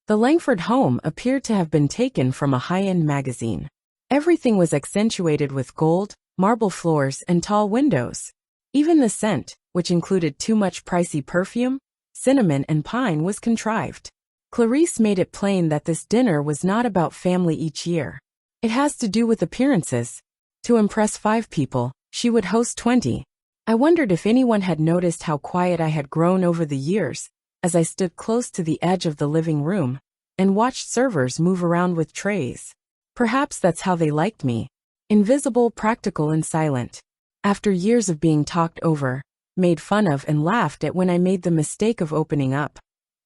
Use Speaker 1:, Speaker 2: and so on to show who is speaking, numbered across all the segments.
Speaker 1: The Langford home appeared to have been taken from a high-end magazine. Everything was accentuated with gold, marble floors, and tall windows. Even the scent, which included too much pricey perfume, cinnamon and pine, was contrived. Clarice made it plain that this dinner was not about family each year. It has to do with appearances. To impress 5 people, she would host 20. I wondered if anyone had noticed how quiet I had grown over the years, as I stood close to the edge of the living room and watched servers move around with trays. Perhaps that's how they liked me. Invisible, practical, and silent. After years of being talked over, made fun of, and laughed at when I made the mistake of opening up,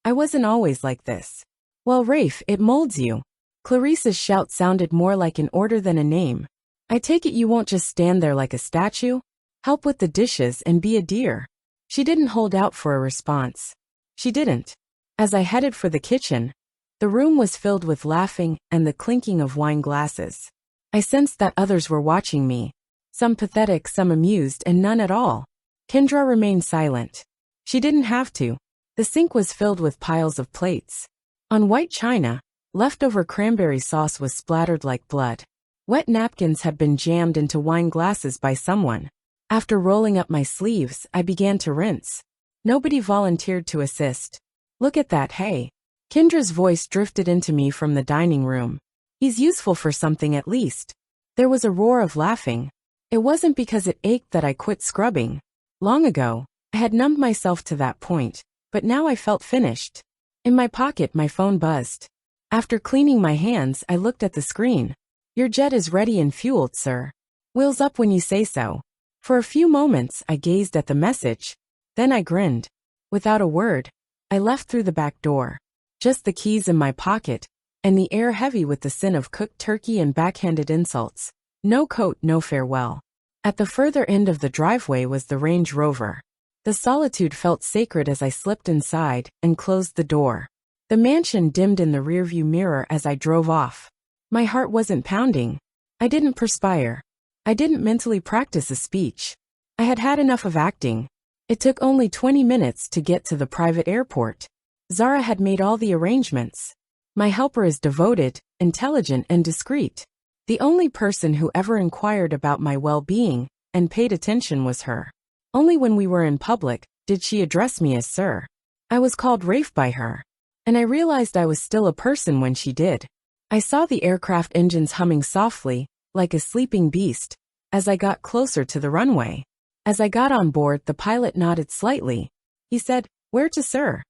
Speaker 1: I wasn't always like this. Well, Rafe, it molds you. Clarice's shout sounded more like an order than a name. I take it you won't just stand there like a statue? Help with the dishes and be a dear. She didn't hold out for a response. She didn't. As I headed for the kitchen, the room was filled with laughing and the clinking of wine glasses. I sensed that others were watching me. Some pathetic, some amused, and none at all. Kendra remained silent. She didn't have to. The sink was filled with piles of plates. On white china, leftover cranberry sauce was splattered like blood. Wet napkins had been jammed into wine glasses by someone. After rolling up my sleeves, I began to rinse. Nobody volunteered to assist. Look at that, hey. Kendra's voice drifted into me from the dining room. He's useful for something at least. There was a roar of laughing. It wasn't because it ached that I quit scrubbing. Long ago, I had numbed myself to that point, but now I felt finished. In my pocket, my phone buzzed. After cleaning my hands, I looked at the screen. Your jet is ready and fueled, sir. Wheels up when you say so. For a few moments, I gazed at the message. Then I grinned. Without a word, I left through the back door. Just the keys in my pocket, and the air heavy with the sin of cooked turkey and backhanded insults. No coat, no farewell. At the further end of the driveway was the Range Rover. The solitude felt sacred as I slipped inside and closed the door. The mansion dimmed in the rearview mirror as I drove off. My heart wasn't pounding. I didn't perspire. I didn't mentally practice a speech. I had had enough of acting. It took only 20 minutes to get to the private airport. Zara had made all the arrangements. My helper is devoted, intelligent, and discreet. The only person who ever inquired about my well-being and paid attention was her. Only when we were in public did she address me as sir. I was called Rafe by her, and I realized I was still a person when she did. I saw the aircraft engines humming softly, like a sleeping beast, as I got closer to the runway. As I got on board, the pilot nodded slightly. He said, "Where to, sir?"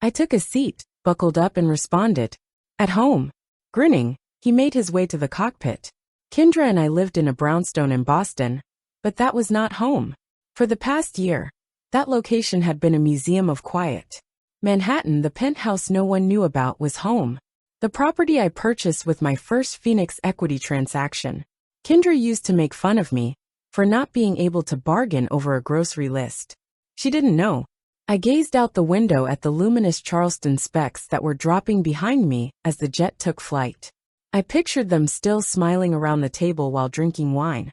Speaker 1: I took a seat, buckled up, and responded, "At home." Grinning, he made his way to the cockpit. Kendra and I lived in a brownstone in Boston, but that was not home. For the past year, that location had been a museum of quiet. Manhattan, the penthouse no one knew about, was home. The property I purchased with my first Phoenix equity transaction. Kendra used to make fun of me for not being able to bargain over a grocery list. She didn't know. I gazed out the window at the luminous Charleston specks that were dropping behind me as the jet took flight. I pictured them still smiling around the table while drinking wine,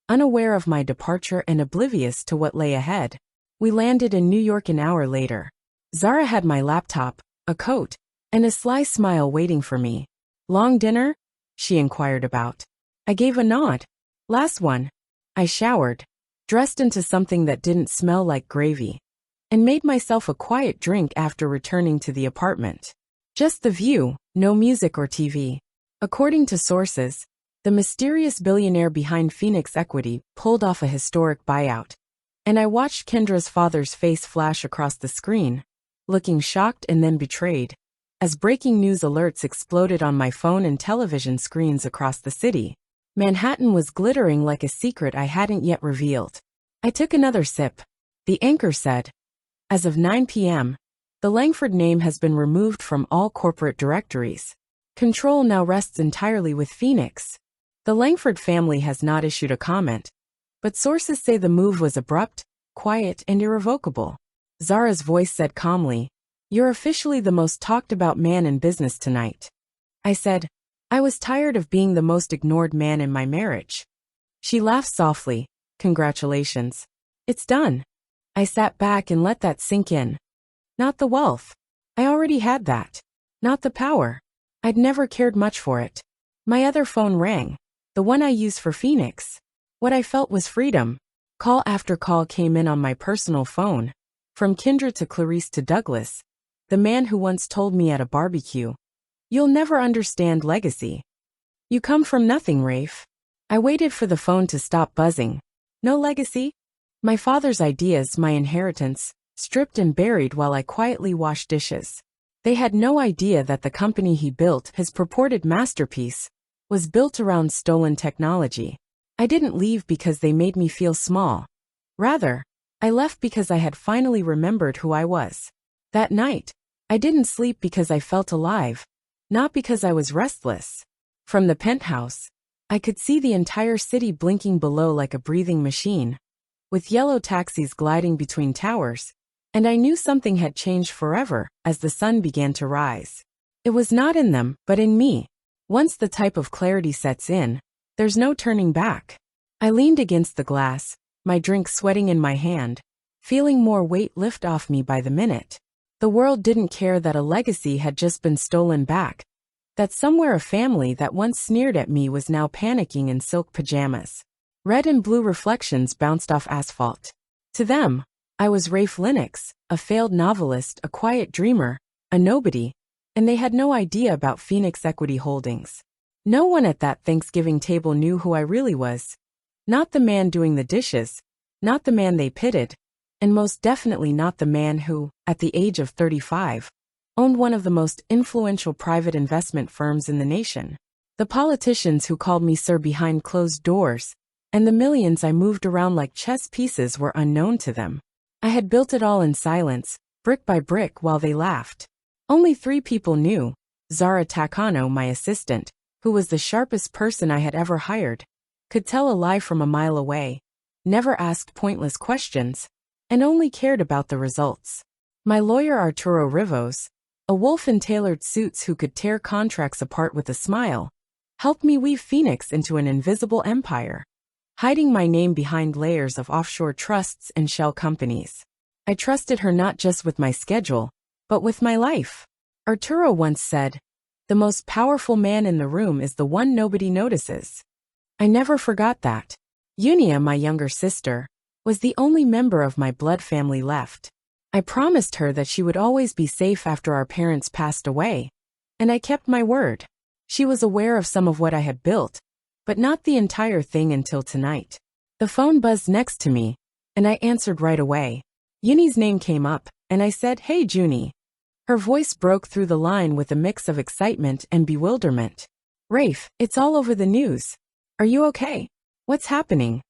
Speaker 1: unaware of my departure and oblivious to what lay ahead. We landed in New York an hour later. Zara had my laptop, a coat, and a sly smile waiting for me. "Long dinner?" she inquired about. I gave a nod. "Last one." I showered, dressed into something that didn't smell like gravy, and made myself a quiet drink after returning to the apartment. Just the view, no music or TV. According to sources, the mysterious billionaire behind Phoenix Equity pulled off a historic buyout, and I watched Kendra's father's face flash across the screen, looking shocked and then betrayed, as breaking news alerts exploded on my phone and television screens across the city. Manhattan was glittering like a secret I hadn't yet revealed. I took another sip. The anchor said, "As of 9 p.m., the Langford name has been removed from all corporate directories. Control now rests entirely with Phoenix." The Langford family has not issued a comment, but sources say the move was abrupt, quiet, and irrevocable. Zara's voice said calmly, "You're officially the most talked about man in business tonight." I said, "I was tired of being the most ignored man in my marriage." She laughed softly. "Congratulations. It's done." I sat back and let that sink in. Not the wealth. I already had that. not the power. I'd never cared much for it. My other phone rang, the one I use for Phoenix. What I felt was freedom. Call after call came in on my personal phone, from Kendra to Clarice to Douglas, the man who once told me at a barbecue, "You'll never understand legacy. You come from nothing, Rafe." I waited for the phone to stop buzzing. No legacy? My father's ideas, my inheritance, stripped and buried while I quietly washed dishes. They had no idea that the company he built, his purported masterpiece, was built around stolen technology. I didn't leave because they made me feel small. Rather, I left because I had finally remembered who I was. That night, I didn't sleep because I felt alive, not because I was restless. From the penthouse, I could see the entire city blinking below like a breathing machine, with yellow taxis gliding between towers, and I knew something had changed forever as the sun began to rise. It was not in them, but in me. Once the type of clarity sets in, there's no turning back. I leaned against the glass, my drink sweating in my hand, feeling more weight lift off me by the minute. The world didn't care that a legacy had just been stolen back, that somewhere a family that once sneered at me was now panicking in silk pajamas. Red and blue reflections bounced off asphalt. To them, I was Rafe Lennox, a failed novelist, a quiet dreamer, a nobody, and they had no idea about Phoenix Equity Holdings. No one at that Thanksgiving table knew who I really was. Not the man doing the dishes, not the man they pitied, and most definitely not the man who, at the age of 35, owned one of the most influential private investment firms in the nation. The politicians who called me sir behind closed doors, and the millions I moved around like chess pieces were unknown to them. I had built it all in silence, brick by brick, while they laughed. Only 3 people knew: Zara Takano, my assistant, who was the sharpest person I had ever hired, could tell a lie from a mile away, never asked pointless questions, and only cared about the results. My lawyer Arturo Rivos, a wolf in tailored suits who could tear contracts apart with a smile, helped me weave Phoenix into an invisible empire, hiding my name behind layers of offshore trusts and shell companies. I trusted her not just with my schedule, but with my life. Arturo once said, "The most powerful man in the room is the one nobody notices." I never forgot that. Unia, my younger sister, was the only member of my blood family left. I promised her that she would always be safe after our parents passed away, and I kept my word. She was aware of some of what I had built, but not the entire thing until tonight. The phone buzzed next to me, and I answered right away. Uni's name came up, and I said, "Hey, Junie." Her voice broke through the line with a mix of excitement and bewilderment. "Rafe, it's all over the news. Are you okay? What's happening?"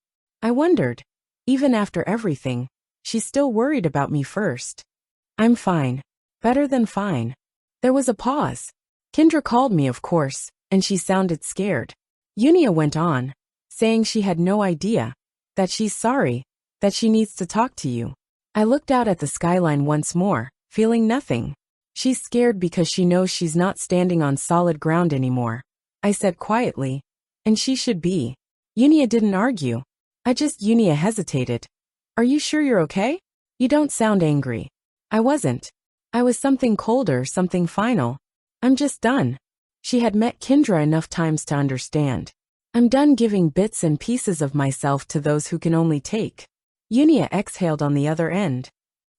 Speaker 1: I wondered. Even after everything, she still worried about me first. "I'm fine. Better than fine." There was a pause. Kendra called me, of course, and she sounded scared. Unia went on, saying she had no idea, that she's sorry, that she needs to talk to you. I looked out at the skyline once more, feeling nothing. She's scared because she knows she's not standing on solid ground anymore, I said quietly, and she should be. Unia didn't argue. Unia hesitated. "Are you sure you're okay? You don't sound angry." I wasn't. I was something colder, something final. "I'm just done." She had met Kendra enough times to understand. "I'm done giving bits and pieces of myself to those who can only take." Unia exhaled on the other end.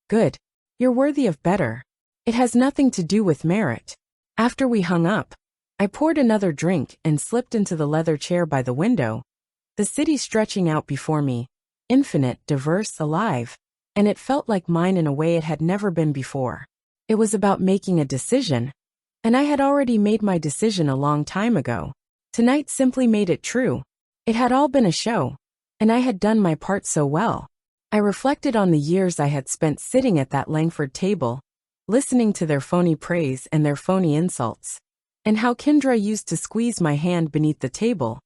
Speaker 1: "Good. You're worthy of better. It has nothing to do with merit." After we hung up, I poured another drink and slipped into the leather chair by the window, the city stretching out before me, infinite, diverse, alive, and it felt like mine in a way it had never been before. It was about making a decision, and I had already made my decision a long time ago. Tonight simply made it true. It had all been a show, and I had done my part so well. I reflected on the years I had spent sitting at that Langford table, listening to their phony praise and their phony insults, and how Kendra used to squeeze my hand beneath the table,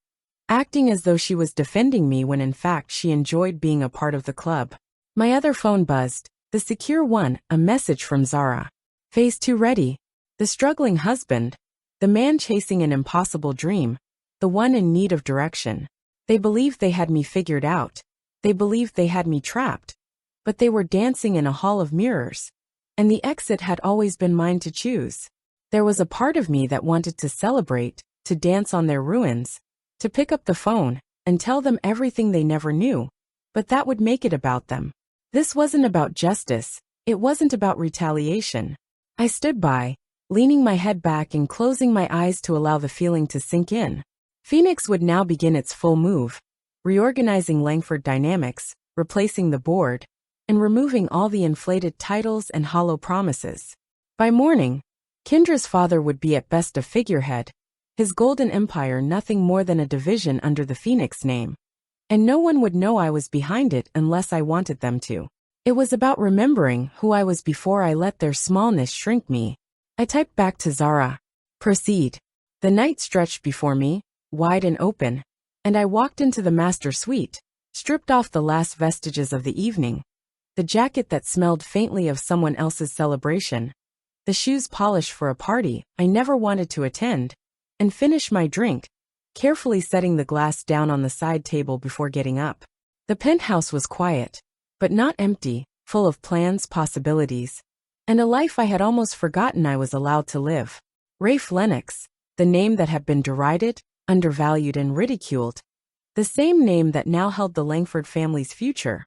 Speaker 1: acting as though she was defending me when in fact she enjoyed being a part of the club. My other phone buzzed, the secure one, a message from Zara. Phase 2 ready. The struggling husband, the man chasing an impossible dream, the one in need of direction. They believed they had me figured out. They believed they had me trapped. But they were dancing in a hall of mirrors, and the exit had always been mine to choose. There was a part of me that wanted to celebrate, to dance on their ruins, to pick up the phone and tell them everything they never knew, but that would make it about them. This wasn't about justice, it wasn't about retaliation. I stood by, leaning my head back and closing my eyes to allow the feeling to sink in. Phoenix would now begin its full move, reorganizing Langford Dynamics, replacing the board, and removing all the inflated titles and hollow promises. By morning, Kendra's father would be at best a figurehead, his golden empire nothing more than a division under the Phoenix name. And no one would know I was behind it unless I wanted them to. It was about remembering who I was before I let their smallness shrink me. I typed back to Zara. Proceed. The night stretched before me, wide and open, and I walked into the master suite, stripped off the last vestiges of the evening. The jacket that smelled faintly of someone else's celebration, the shoes polished for a party I never wanted to attend, and finished my drink, carefully setting the glass down on the side table before getting up. The penthouse was quiet, but not empty, full of plans, possibilities, and a life I had almost forgotten I was allowed to live. Rafe Lennox, the name that had been derided, undervalued and ridiculed, the same name that now held the Langford family's future,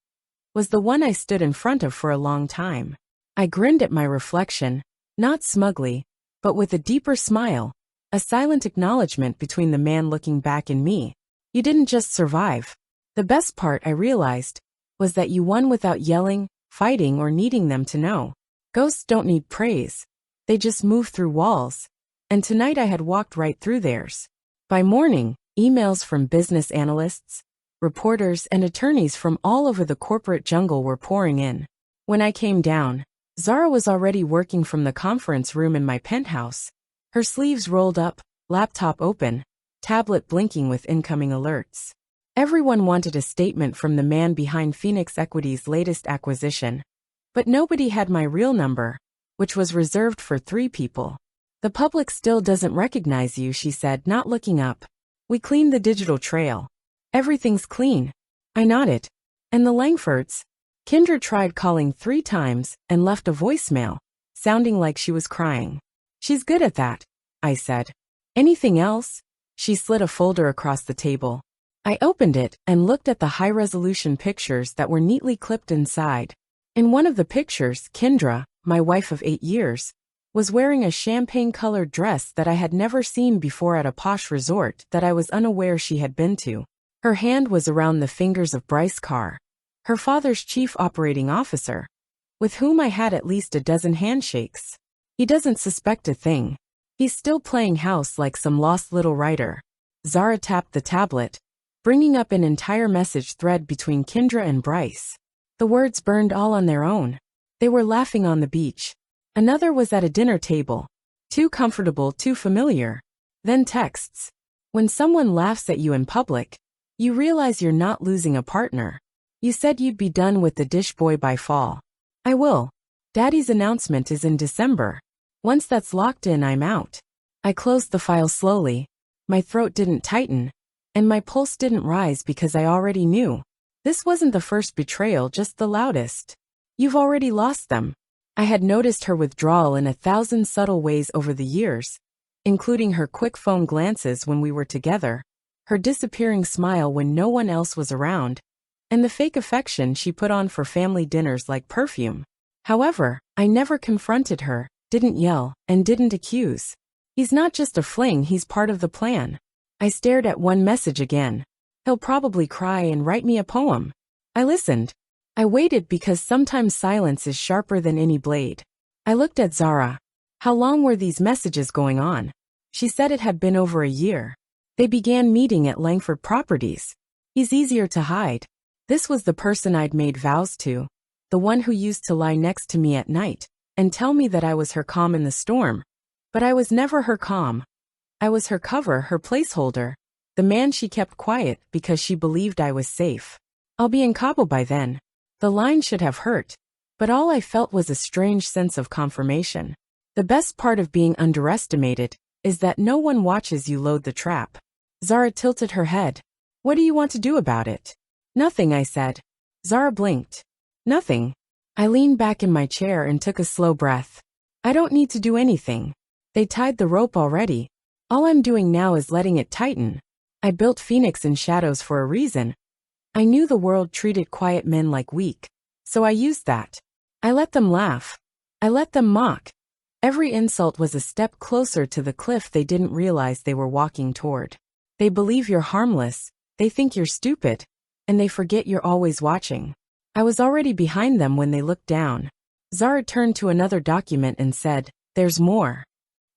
Speaker 1: was the one I stood in front of for a long time. I grinned at my reflection, not smugly, but with a deeper smile, a silent acknowledgement between the man looking back and me. You didn't just survive. The best part, I realized, was that you won without yelling, fighting, or needing them to know. Ghosts don't need praise. They just move through walls. And tonight I had walked right through theirs. By morning, emails from business analysts, reporters, and attorneys from all over the corporate jungle were pouring in. When I came down, Zara was already working from the conference room in my penthouse, her sleeves rolled up, laptop open, tablet blinking with incoming alerts. Everyone wanted a statement from the man behind Phoenix Equity's latest acquisition, but nobody had my real number, which was reserved for 3 people. The public still doesn't recognize you, she said, not looking up. We cleaned the digital trail. Everything's clean. I nodded. And the Langfords? Kendra tried calling 3 times and left a voicemail, sounding like she was crying. She's good at that, I said. Anything else? She slid a folder across the table. I opened it and looked at the high-resolution pictures that were neatly clipped inside. In one of the pictures, Kendra, my wife of 8 years, was wearing a champagne-colored dress that I had never seen before at a posh resort that I was unaware she had been to. Her hand was around the fingers of Bryce Carr, her father's chief operating officer, with whom I had at least a dozen handshakes. He doesn't suspect a thing. He's still playing house like some lost little writer. Zara tapped the tablet, bringing up an entire message thread between Kendra and Bryce. The words burned all on their own. They were laughing on the beach. Another was at a dinner table. Too comfortable, too familiar. Then texts. When someone laughs at you in public, you realize you're not losing a partner. You said you'd be done with the dish boy by fall. I will. Daddy's announcement is in December. Once that's locked in, I'm out. I closed the file slowly. My throat didn't tighten, and my pulse didn't rise because I already knew. This wasn't the first betrayal, just the loudest. You've already lost them. I had noticed her withdrawal in 1,000 subtle ways over the years, including her quick phone glances when we were together, her disappearing smile when no one else was around, and the fake affection she put on for family dinners like perfume. However, I never confronted her, didn't yell, and didn't accuse. He's not just a fling, he's part of the plan. I stared at one message again. He'll probably cry and write me a poem. I listened. I waited because sometimes silence is sharper than any blade. I looked at Zara. How long were these messages going on? She said it had been over a year. They began meeting at Langford Properties. He's easier to hide. This was the person I'd made vows to, the one who used to lie next to me at night and tell me that I was her calm in the storm. But I was never her calm. I was her cover, her placeholder, the man she kept quiet because she believed I was safe. I'll be in Cabo by then. The line should have hurt, but all I felt was a strange sense of confirmation. The best part of being underestimated is that no one watches you load the trap. Zara tilted her head. What do you want to do about it? Nothing, I said. Zara blinked. Nothing. I leaned back in my chair and took a slow breath. I don't need to do anything. They tied the rope already. All I'm doing now is letting it tighten. I built Phoenix in shadows for a reason. I knew the world treated quiet men like weak, so I used that. I let them laugh. I let them mock. Every insult was a step closer to the cliff they didn't realize they were walking toward. They believe you're harmless, they think you're stupid, and they forget you're always watching. I was already behind them when they looked down. Zara turned to another document and said, "There's more."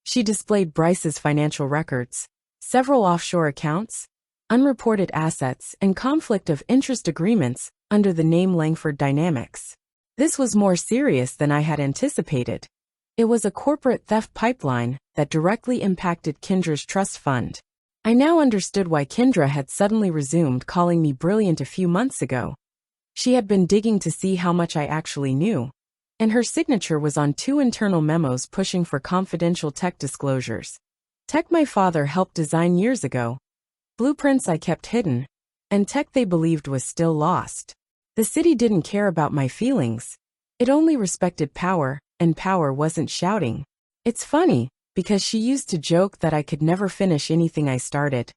Speaker 1: She displayed Bryce's financial records, several offshore accounts, unreported assets, and conflict of interest agreements under the name Langford Dynamics. This was more serious than I had anticipated. It was a corporate theft pipeline that directly impacted Kendra's trust fund. I now understood why Kendra had suddenly resumed calling me brilliant a few months ago. She had been digging to see how much I actually knew, and her signature was on 2 internal memos pushing for confidential tech disclosures. Tech my father helped design years ago, blueprints I kept hidden, and tech they believed was still lost. The city didn't care about my feelings. It only respected power, and power wasn't shouting. It's funny, because she used to joke that I could never finish anything I started.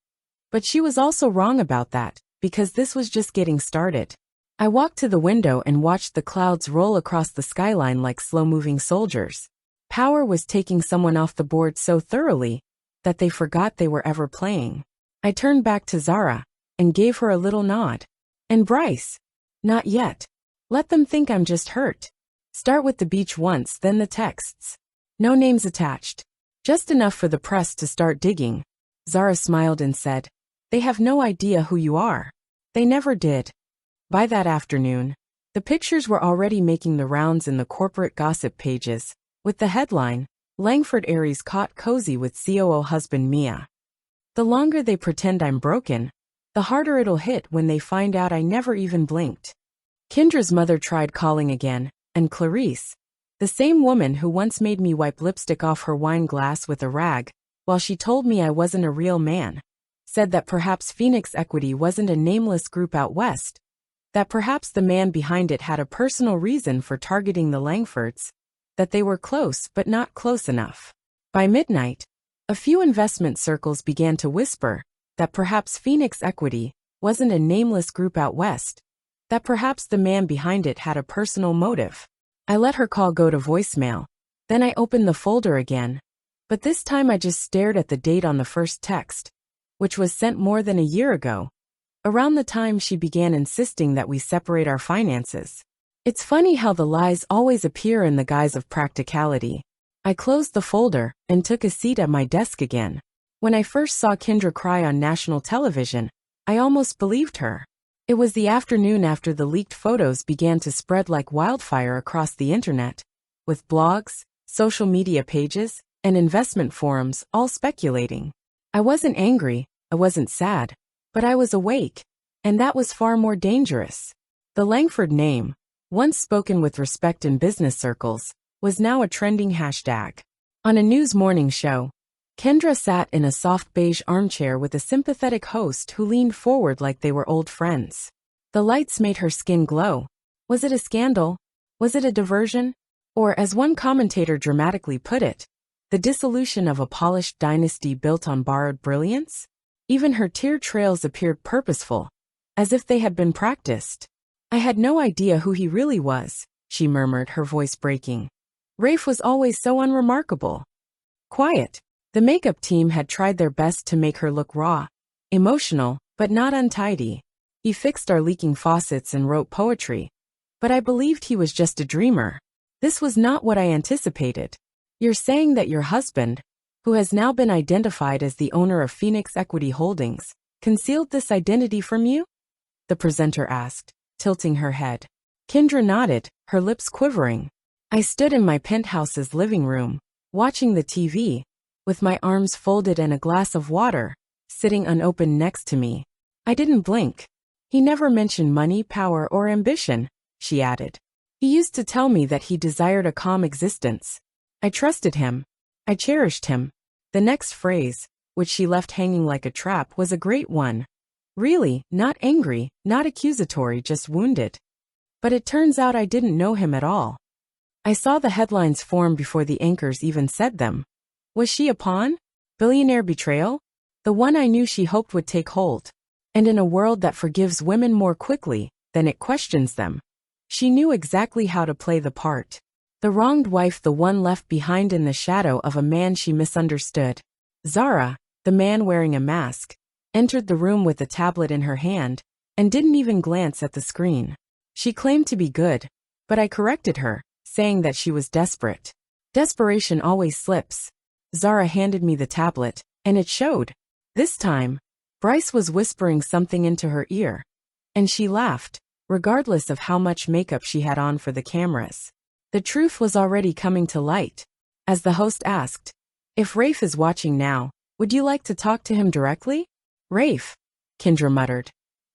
Speaker 1: But she was also wrong about that, because this was just getting started. I walked to the window and watched the clouds roll across the skyline like slow-moving soldiers. Power was taking someone off the board so thoroughly that they forgot they were ever playing. I turned back to Zara and gave her a little nod. And Bryce? Not yet. Let them think I'm just hurt. Start with the beach once, then the texts. No names attached. Just enough for the press to start digging. Zara smiled and said, "They have no idea who you are." They never did. By that afternoon, the pictures were already making the rounds in the corporate gossip pages, with the headline, "Langford Aries caught cozy with COO husband Mia." The longer they pretend I'm broken, the harder it'll hit when they find out I never even blinked. Kendra's mother tried calling again, and Clarice, the same woman who once made me wipe lipstick off her wine glass with a rag, while she told me I wasn't a real man, said that perhaps Phoenix Equity wasn't a nameless group out west, that perhaps the man behind it had a personal reason for targeting the Langfords, that they were close but not close enough. By midnight, a few investment circles began to whisper that perhaps Phoenix Equity wasn't a nameless group out west, that perhaps the man behind it had a personal motive. I let her call go to voicemail. Then I opened the folder again, but this time I just stared at the date on the first text, which was sent more than a year ago, around the time she began insisting that we separate our finances. It's funny how the lies always appear in the guise of practicality. I closed the folder and took a seat at my desk again. When I first saw Kendra cry on national television, I almost believed her. It was the afternoon after the leaked photos began to spread like wildfire across the internet, with blogs, social media pages, and investment forums all speculating. I wasn't angry, I wasn't sad, but I was awake, and that was far more dangerous. The Langford name, once spoken with respect in business circles, was now a trending hashtag. On a news morning show, Kendra sat in a soft beige armchair with a sympathetic host who leaned forward like they were old friends. The lights made her skin glow. Was it a scandal? Was it a diversion? Or, as one commentator dramatically put it, the dissolution of a polished dynasty built on borrowed brilliance? Even her tear trails appeared purposeful, as if they had been practiced. "I had no idea who he really was," she murmured, her voice breaking. "Rafe was always so unremarkable. Quiet." The makeup team had tried their best to make her look raw, emotional, but not untidy. He fixed our leaking faucets and wrote poetry. But I believed he was just a dreamer. This was not what I anticipated. "You're saying that your husband, who has now been identified as the owner of Phoenix Equity Holdings, concealed this identity from you?" the presenter asked, tilting her head. Kendra nodded, her lips quivering. I stood in my penthouse's living room, watching the TV, with my arms folded and a glass of water sitting unopened next to me. I didn't blink. "He never mentioned money, power, or ambition," she added. "He used to tell me that he desired a calm existence. I trusted him. I cherished him." The next phrase, which she left hanging like a trap, was a great one. Really, not angry, not accusatory, just wounded. But it turns out I didn't know him at all. I saw the headlines form before the anchors even said them. Was she a pawn? Billionaire betrayal? The one I knew she hoped would take hold. And in a world that forgives women more quickly than it questions them, she knew exactly how to play the part. The wronged wife, the one left behind in the shadow of a man she misunderstood. Zara, the man wearing a mask, entered the room with a tablet in her hand and didn't even glance at the screen. She claimed to be good, but I corrected her, saying that she was desperate. Desperation always slips. Zara handed me the tablet, and it showed. This time, Bryce was whispering something into her ear, and she laughed, regardless of how much makeup she had on for the cameras. The truth was already coming to light. As the host asked, "If Rafe is watching now, would you like to talk to him directly?" "Rafe," Kendra muttered.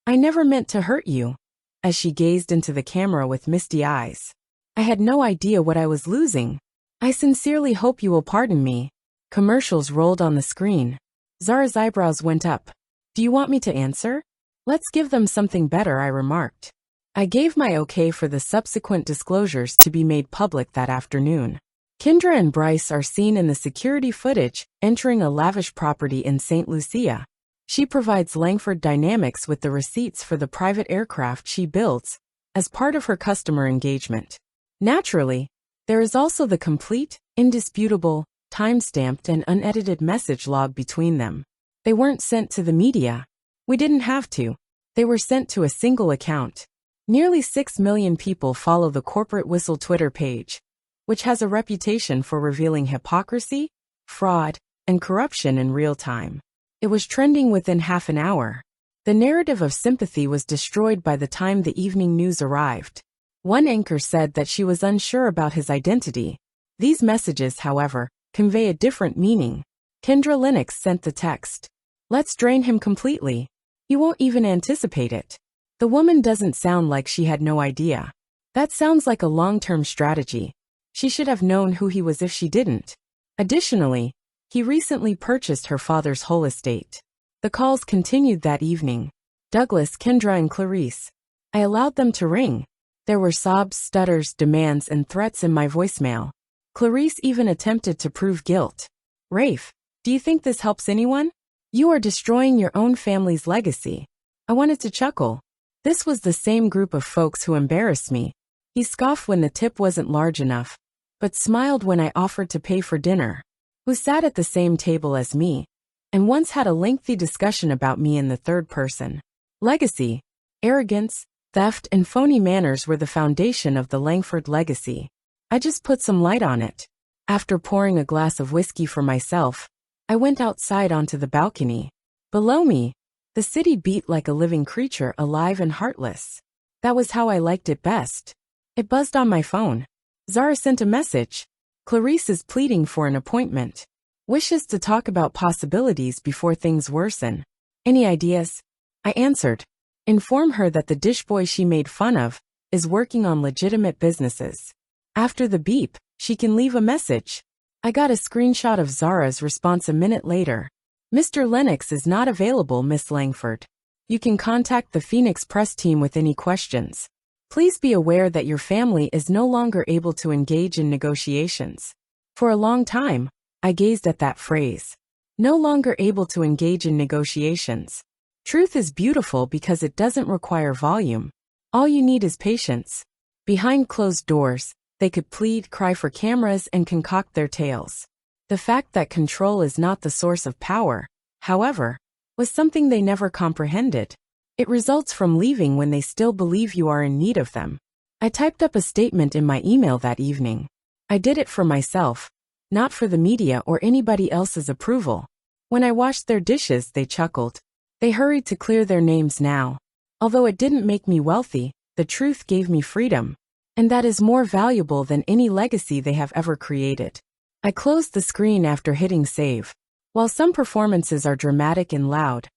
Speaker 1: "I never meant to hurt you," as she gazed into the camera with misty eyes. I had no idea what I was losing. "I sincerely hope you will pardon me." Commercials rolled on the screen. Zara's eyebrows went up. "Do you want me to answer?" "Let's give them something better," I remarked. I gave my okay for the subsequent disclosures to be made public that afternoon. Kendra and Bryce are seen in the security footage entering a lavish property in St. Lucia. She provides Langford Dynamics with the receipts for the private aircraft she builds as part of her customer engagement. Naturally, there is also the complete, indisputable, time-stamped and unedited message log between them. They weren't sent to the media. We didn't have to. They were sent to a single account. Nearly 6 million people follow the Corporate Whistle Twitter page, which has a reputation for revealing hypocrisy, fraud, and corruption in real time. It was trending within half an hour. The narrative of sympathy was destroyed by the time the evening news arrived. One anchor said that she was unsure about his identity. These messages, however, convey a different meaning. Kendra Lennox sent the text, "Let's drain him completely. He won't even anticipate it." The woman doesn't sound like she had no idea. That sounds like a long-term strategy. She should have known who he was if she didn't. Additionally, he recently purchased her father's whole estate. The calls continued that evening. Douglas, Kendra, and Clarice. I allowed them to ring. There were sobs, stutters, demands, and threats in my voicemail. Clarice even attempted to prove guilt. "Rafe, do you think this helps anyone? You are destroying your own family's legacy." I wanted to chuckle. This was the same group of folks who embarrassed me. He scoffed when the tip wasn't large enough, but smiled when I offered to pay for dinner. Who sat at the same table as me, and once had a lengthy discussion about me in the third person. Legacy, arrogance, theft, and phony manners were the foundation of the Langford legacy. I just put some light on it. After pouring a glass of whiskey for myself, I went outside onto the balcony. Below me, the city beat like a living creature, alive and heartless. That was how I liked it best. It buzzed on my phone. Zara sent a message. "Clarice is pleading for an appointment. Wishes to talk about possibilities before things worsen. Any ideas?" I answered. "Inform her that the dish boy she made fun of is working on legitimate businesses. After the beep, she can leave a message." I got a screenshot of Zara's response a minute later. "Mr. Lennox is not available, Miss Langford. You can contact the Phoenix press team with any questions. Please be aware that your family is no longer able to engage in negotiations." For a long time, I gazed at that phrase. No longer able to engage in negotiations. Truth is beautiful because it doesn't require volume. All you need is patience. Behind closed doors, they could plead, cry for cameras, and concoct their tales. The fact that control is not the source of power, however, was something they never comprehended. It results from leaving when they still believe you are in need of them. I typed up a statement in my email that evening. I did it for myself, not for the media or anybody else's approval. When I washed their dishes, they chuckled. They hurried to clear their names now. Although it didn't make me wealthy, the truth gave me freedom. And that is more valuable than any legacy they have ever created. I closed the screen after hitting save. While some performances are dramatic and loud,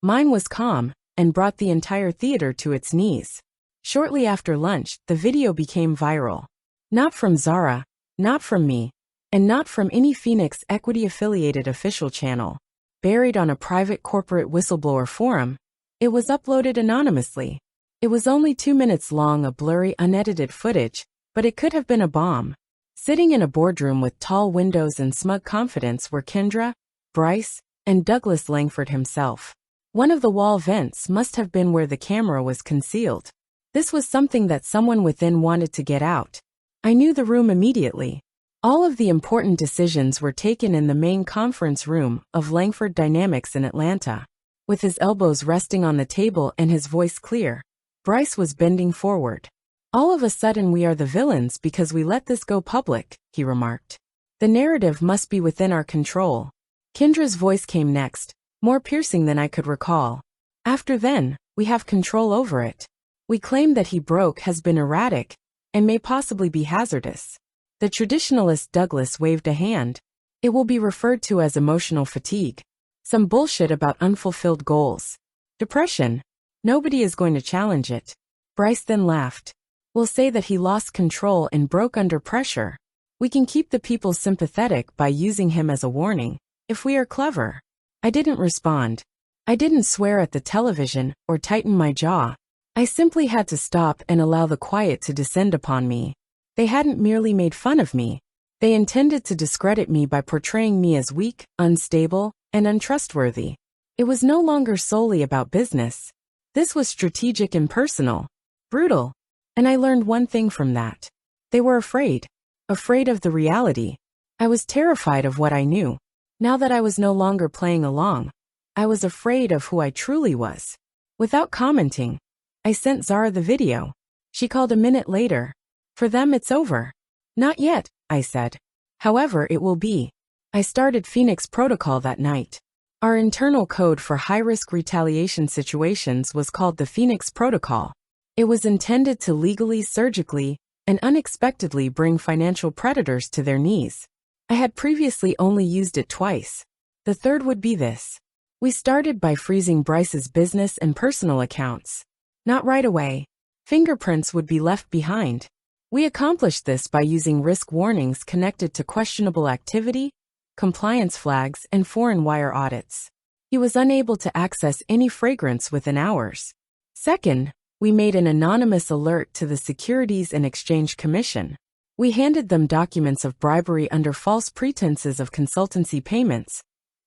Speaker 1: mine was calm and brought the entire theater to its knees. Shortly after lunch, the video became viral. Not from Zara, not from me, and not from any Phoenix Equity-affiliated official channel. Buried on a private corporate whistleblower forum, it was uploaded anonymously. It was only 2 minutes long, a blurry, unedited footage, but it could have been a bomb. Sitting in a boardroom with tall windows and smug confidence were Kendra, Bryce, and Douglas Langford himself. One of the wall vents must have been where the camera was concealed. This was something that someone within wanted to get out. I knew the room immediately. All of the important decisions were taken in the main conference room of Langford Dynamics in Atlanta. With his elbows resting on the table and his voice clear, Bryce was bending forward. "All of a sudden we are the villains because we let this go public," he remarked. "The narrative must be within our control." Kendra's voice came next, more piercing than I could recall. "After then, we have control over it. We claim that he broke has been erratic and may possibly be hazardous." The traditionalist Douglas waved a hand. "It will be referred to as emotional fatigue. Some bullshit about unfulfilled goals. Depression. Nobody is going to challenge it." Bryce then laughed. "We'll say that he lost control and broke under pressure. We can keep the people sympathetic by using him as a warning, if we are clever." I didn't respond. I didn't swear at the television or tighten my jaw. I simply had to stop and allow the quiet to descend upon me. They hadn't merely made fun of me. They intended to discredit me by portraying me as weak, unstable, and untrustworthy. It was no longer solely about business. This was strategic and personal. Brutal. And I learned one thing from that. They were afraid. Afraid of the reality. I was terrified of what I knew. Now that I was no longer playing along, I was afraid of who I truly was. Without commenting, I sent Zara the video. She called a minute later. "For them it's over." "Not yet," I said. "However, it will be." I started Phoenix Protocol that night. Our internal code for high-risk retaliation situations was called the Phoenix Protocol. It was intended to legally, surgically, and unexpectedly bring financial predators to their knees. I had previously only used it twice. The third would be this. We started by freezing Bryce's business and personal accounts. Not right away. Fingerprints would be left behind. We accomplished this by using risk warnings connected to questionable activity, compliance flags, and foreign wire audits. He was unable to access any fragrance within hours. Second, we made an anonymous alert to the Securities and Exchange Commission. We handed them documents of bribery under false pretenses of consultancy payments,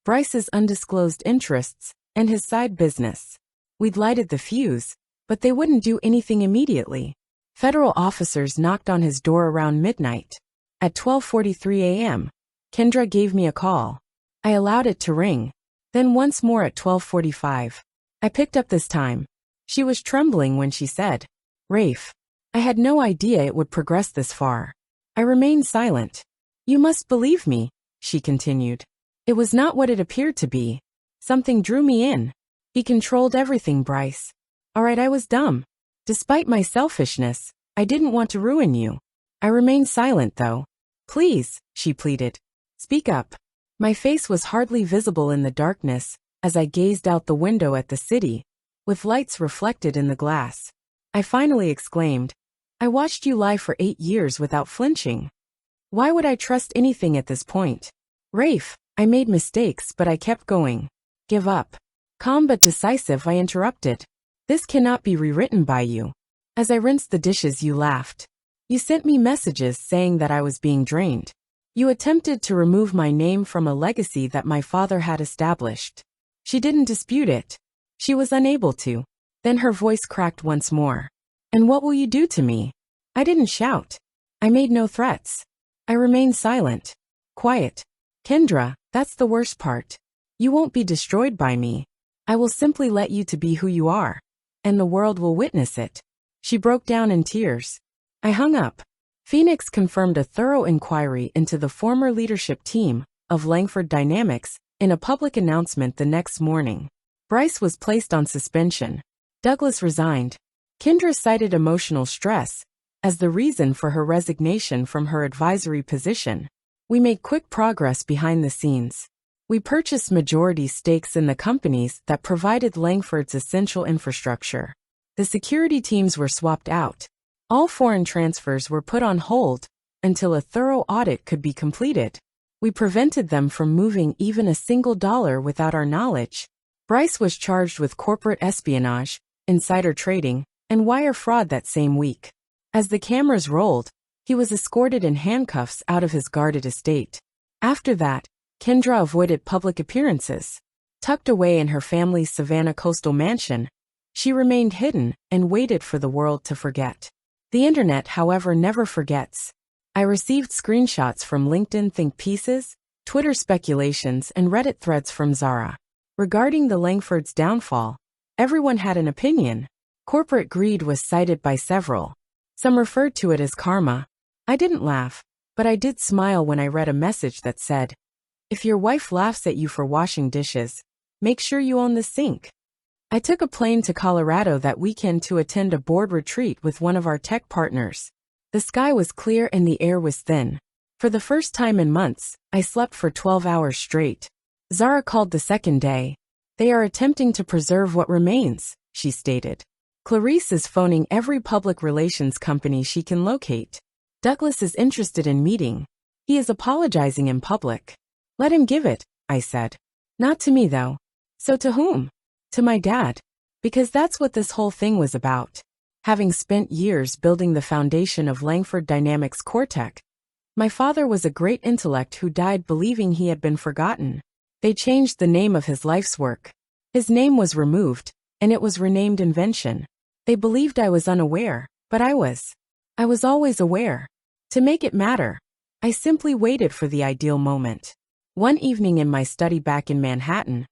Speaker 1: Bryce's undisclosed interests, and his side business. We'd lighted the fuse, but they wouldn't do anything immediately. Federal officers knocked on his door around midnight. At 12:43 a.m., Kendra gave me a call. I allowed it to ring. Then once more at 12:45. I picked up this time. She was trembling when she said, "Rafe." I had no idea it would progress this far. I remained silent. "You must believe me," she continued. "It was not what it appeared to be. Something drew me in. He controlled everything, Bryce. All right, I was dumb. Despite my selfishness, I didn't want to ruin you." I remained silent though. "Please," she pleaded. "Speak up." My face was hardly visible in the darkness as I gazed out the window at the city, with lights reflected in the glass. I finally exclaimed, "I watched you lie for 8 years without flinching. Why would I trust anything at this point? Rafe, I made mistakes but I kept going. Give up." Calm but decisive, I interrupted. "This cannot be rewritten by you." As I rinsed the dishes, you laughed. "You sent me messages saying that I was being drained. You attempted to remove my name from a legacy that my father had established." She didn't dispute it. She was unable to. Then her voice cracked once more. "And what will you do to me?" I didn't shout. I made no threats. I remained silent. Quiet. "Kendra, that's the worst part. You won't be destroyed by me. I will simply let you to be who you are. And the world will witness it." She broke down in tears. I hung up. Phoenix confirmed a thorough inquiry into the former leadership team of Langford Dynamics in a public announcement the next morning. Bryce was placed on suspension. Douglas resigned. Kendra cited emotional stress as the reason for her resignation from her advisory position. We made quick progress behind the scenes. We purchased majority stakes in the companies that provided Langford's essential infrastructure. The security teams were swapped out. All foreign transfers were put on hold until a thorough audit could be completed. We prevented them from moving even a single dollar without our knowledge. Bryce was charged with corporate espionage, insider trading, and wire fraud that same week. As the cameras rolled, He was escorted in handcuffs out of his guarded estate. After that, Kendra avoided public appearances. Tucked away in her family's Savannah coastal mansion, she remained hidden and waited for the world to forget. The internet, however, never forgets. I received screenshots from LinkedIn think pieces, Twitter speculations, and Reddit threads from Zara. Regarding the Langfords' downfall, everyone had an opinion. Corporate greed was cited by several. Some referred to it as karma. I didn't laugh, but I did smile when I read a message that said, "If your wife laughs at you for washing dishes, make sure you own the sink." I took a plane to Colorado that weekend to attend a board retreat with one of our tech partners. The sky was clear and the air was thin. For the first time in months, I slept for 12 hours straight. Zara called the second day. "They are attempting to preserve what remains," she stated. "Clarice is phoning every public relations company she can locate. Douglas is interested in meeting. He is apologizing in public." "Let him give it," I said. "Not to me, though." "So to whom?" "To my dad. Because that's what this whole thing was about." Having spent years building the foundation of Langford Dynamics CoreTech, my father was a great intellect who died believing he had been forgotten. They changed the name of his life's work. His name was removed, and it was renamed Invention. They believed I was unaware, but I was. I was always aware. To make it matter, I simply waited for the ideal moment. One evening in my study back in Manhattan,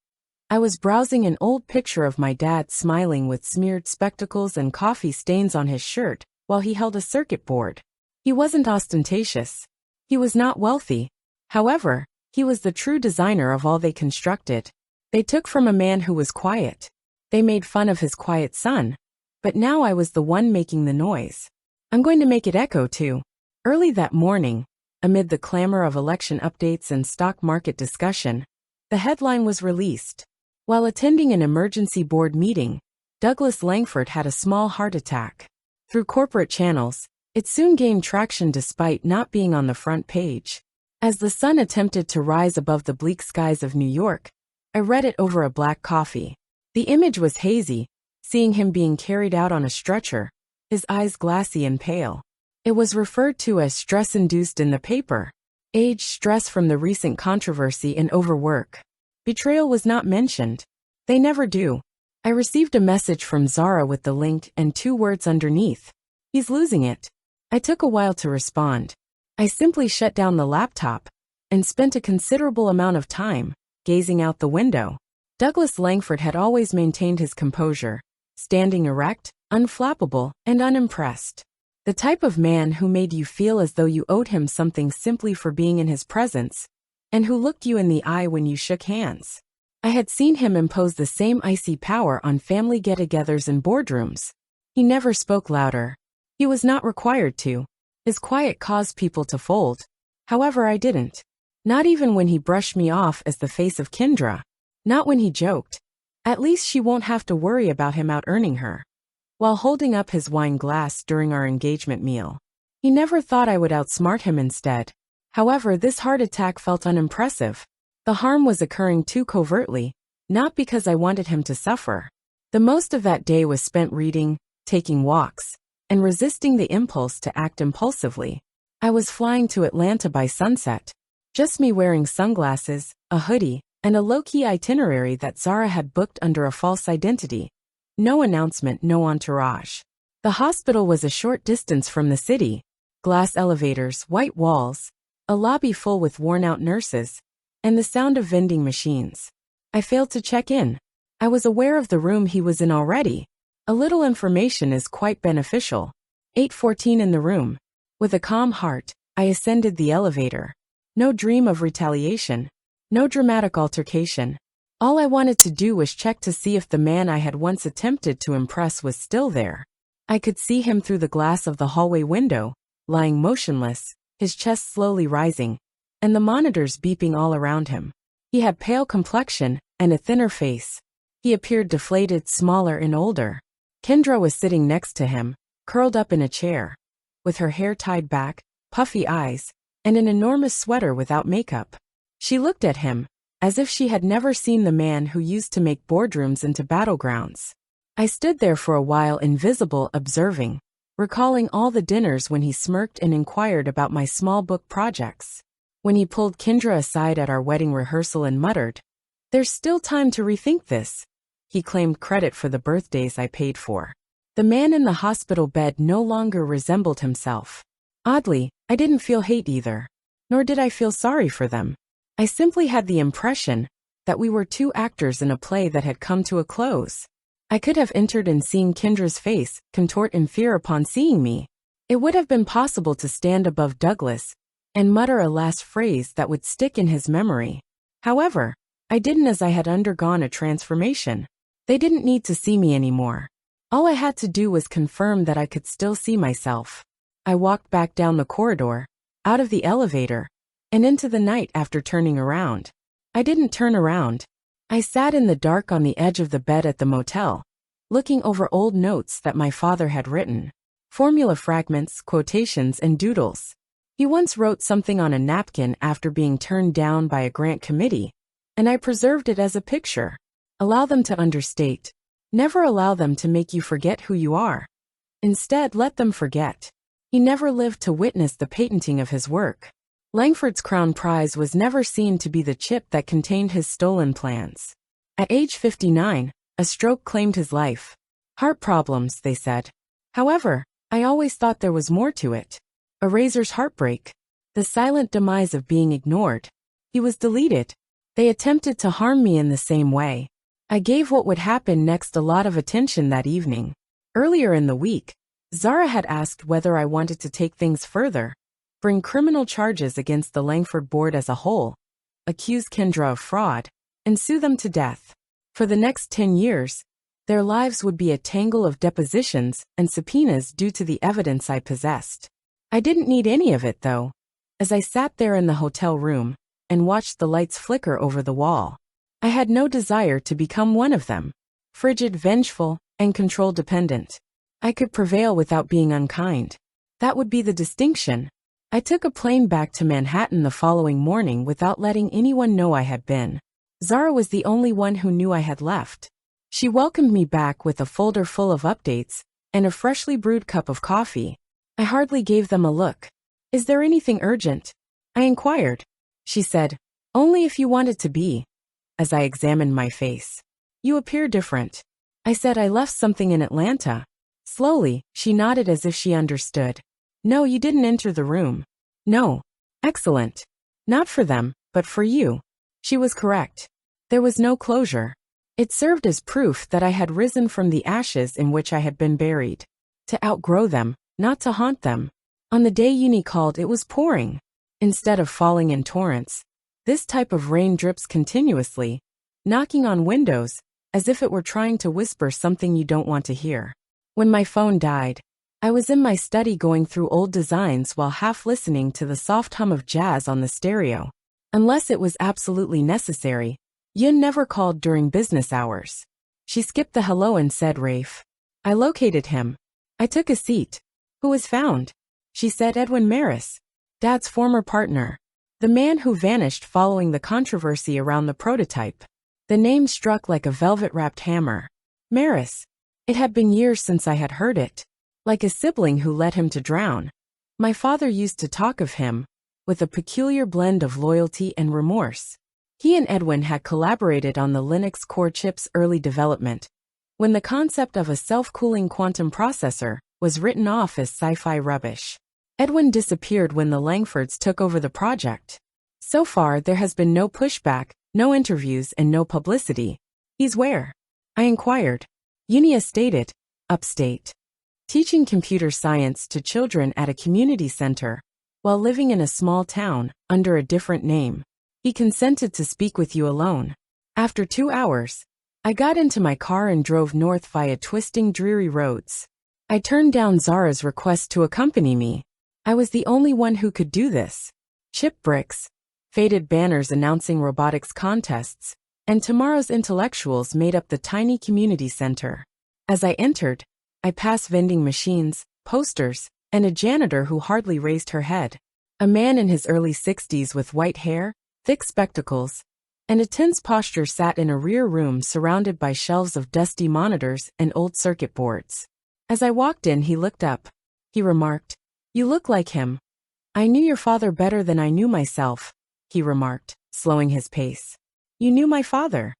Speaker 1: I was browsing an old picture of my dad smiling with smeared spectacles and coffee stains on his shirt while he held a circuit board. He wasn't ostentatious. He was not wealthy. However, he was the true designer of all they constructed. They took from a man who was quiet. They made fun of his quiet son. But now I was the one making the noise. I'm going to make it echo too. Early that morning, amid the clamor of election updates and stock market discussion, the headline was released. While attending an emergency board meeting, Douglas Langford had a small heart attack. Through corporate channels, it soon gained traction despite not being on the front page. As the sun attempted to rise above the bleak skies of New York, I read it over a black coffee. The image was hazy, seeing him being carried out on a stretcher, his eyes glassy and pale. It was referred to as stress-induced in the paper. Age, stress from the recent controversy, and overwork. Betrayal was not mentioned. They never do. I received a message from Zara with the link and 2 words underneath. "He's losing it." I took a while to respond. I simply shut down the laptop and spent a considerable amount of time gazing out the window. Douglas Langford had always maintained his composure, standing erect, unflappable, and unimpressed. The type of man who made you feel as though you owed him something simply for being in his presence, and who looked you in the eye when you shook hands. I had seen him impose the same icy power on family get-togethers and boardrooms. He never spoke louder. He was not required to. His quiet caused people to fold. However, I didn't. Not even when he brushed me off as the face of Kendra. Not when he joked. "At least she won't have to worry about him out-earning her." While holding up his wine glass during our engagement meal. He never thought I would outsmart him instead. However, this heart attack felt unimpressive. The harm was occurring too covertly, not because I wanted him to suffer. The most of that day was spent reading, taking walks, and resisting the impulse to act impulsively. I was flying to Atlanta by sunset. Just me wearing sunglasses, a hoodie, and a low-key itinerary that Zara had booked under a false identity. No announcement, no entourage. The hospital was a short distance from the city. Glass elevators, white walls, a lobby full with worn-out nurses, and the sound of vending machines. I failed to check in. I was aware of the room he was in already. A little information is quite beneficial. 8:14 in the room. With a calm heart, I ascended the elevator. No dream of retaliation. No dramatic altercation. All I wanted to do was check to see if the man I had once attempted to impress was still there. I could see him through the glass of the hallway window, lying motionless, his chest slowly rising, and the monitors beeping all around him. He had pale complexion and a thinner face. He appeared deflated, smaller, and older. Kendra was sitting next to him, curled up in a chair, with her hair tied back, puffy eyes, and an enormous sweater without makeup. She looked at him, as if she had never seen the man who used to make boardrooms into battlegrounds. I stood there for a while invisible, observing. recalling all the dinners when he smirked and inquired about my small book projects. When he pulled Kendra aside at our wedding rehearsal and muttered, "There's still time to rethink this." He claimed credit for the birthdays I paid for. The man in the hospital bed no longer resembled himself. Oddly, I didn't feel hate either. Nor did I feel sorry for them. I simply had the impression that we were two actors in a play that had come to a close. I could have entered and seen Kendra's face contort in fear upon seeing me. It would have been possible to stand above Douglas and mutter a last phrase that would stick in his memory. However, I didn't, as I had undergone a transformation. They didn't need to see me anymore. All I had to do was confirm that I could still see myself. I walked back down the corridor, out of the elevator, and into the night after turning around. I didn't turn around. I sat in the dark on the edge of the bed at the motel, looking over old notes that my father had written. Formula fragments, quotations, and doodles. He once wrote something on a napkin after being turned down by a grant committee, and I preserved it as a picture. Allow them to understate. Never allow them to make you forget who you are. Instead, let them forget. He never lived to witness the patenting of his work. Langford's crown prize was never seen to be the chip that contained his stolen plans. At age 59, a stroke claimed his life. Heart problems, they said. However, I always thought there was more to it. A razor's heartbreak. The silent demise of being ignored. He was deleted. They attempted to harm me in the same way. I gave what would happen next a lot of attention that evening. Earlier in the week, Zara had asked whether I wanted to take things further, bring criminal charges against the Langford board as a whole, accuse Kendra of fraud, and sue them to death. For the next 10 years, their lives would be a tangle of depositions and subpoenas due to the evidence I possessed. I didn't need any of it, though, as I sat there in the hotel room and watched the lights flicker over the wall. I had no desire to become one of them. Frigid, vengeful, and control-dependent. I could prevail without being unkind. That would be the distinction. I took a plane back to Manhattan the following morning without letting anyone know I had been. Zara was the only one who knew I had left. She welcomed me back with a folder full of updates and a freshly brewed cup of coffee. I hardly gave them a look. "Is there anything urgent?" I inquired. She said, "Only if you want it to be." As I examined my face. "You appear different." I said I left something in Atlanta. Slowly, she nodded as if she understood. "No, you didn't enter the room." "No." "Excellent. Not for them, but for you." She was correct. There was no closure. It served as proof that I had risen from the ashes in which I had been buried. To outgrow them, not to haunt them. On the day Uni called, it was pouring. Instead of falling in torrents, this type of rain drips continuously, knocking on windows, as if it were trying to whisper something you don't want to hear. When my phone died, I was in my study going through old designs while half listening to the soft hum of jazz on the stereo. Unless it was absolutely necessary, Yun never called during business hours. She skipped the hello and said Rafe. I located him. I took a seat. Who was found? She said Edwin Maris, Dad's former partner. The man who vanished following the controversy around the prototype. The name struck like a velvet-wrapped hammer. Maris. It had been years since I had heard it. Like a sibling who led him to drown. My father used to talk of him, with a peculiar blend of loyalty and remorse. He and Edwin had collaborated on the Linux Core chip's early development, when the concept of a self-cooling quantum processor was written off as sci-fi rubbish. Edwin disappeared when the Langfords took over the project. So far, there has been no pushback, no interviews, and no publicity. He's where? I inquired. Unia stated, upstate. Teaching computer science to children at a community center, while living in a small town, under a different name. He consented to speak with you alone. After 2 hours, I got into my car and drove north via twisting, dreary roads. I turned down Zara's request to accompany me. I was the only one who could do this. Chip bricks, faded banners announcing robotics contests, and tomorrow's intellectuals made up the tiny community center. As I entered, I passed vending machines, posters, and a janitor who hardly raised her head. A man in his early 60s with white hair, thick spectacles, and a tense posture sat in a rear room surrounded by shelves of dusty monitors and old circuit boards. As I walked in, he looked up. he remarked. You look like him. I knew your father better than I knew myself, he remarked, slowing his pace. You knew my father?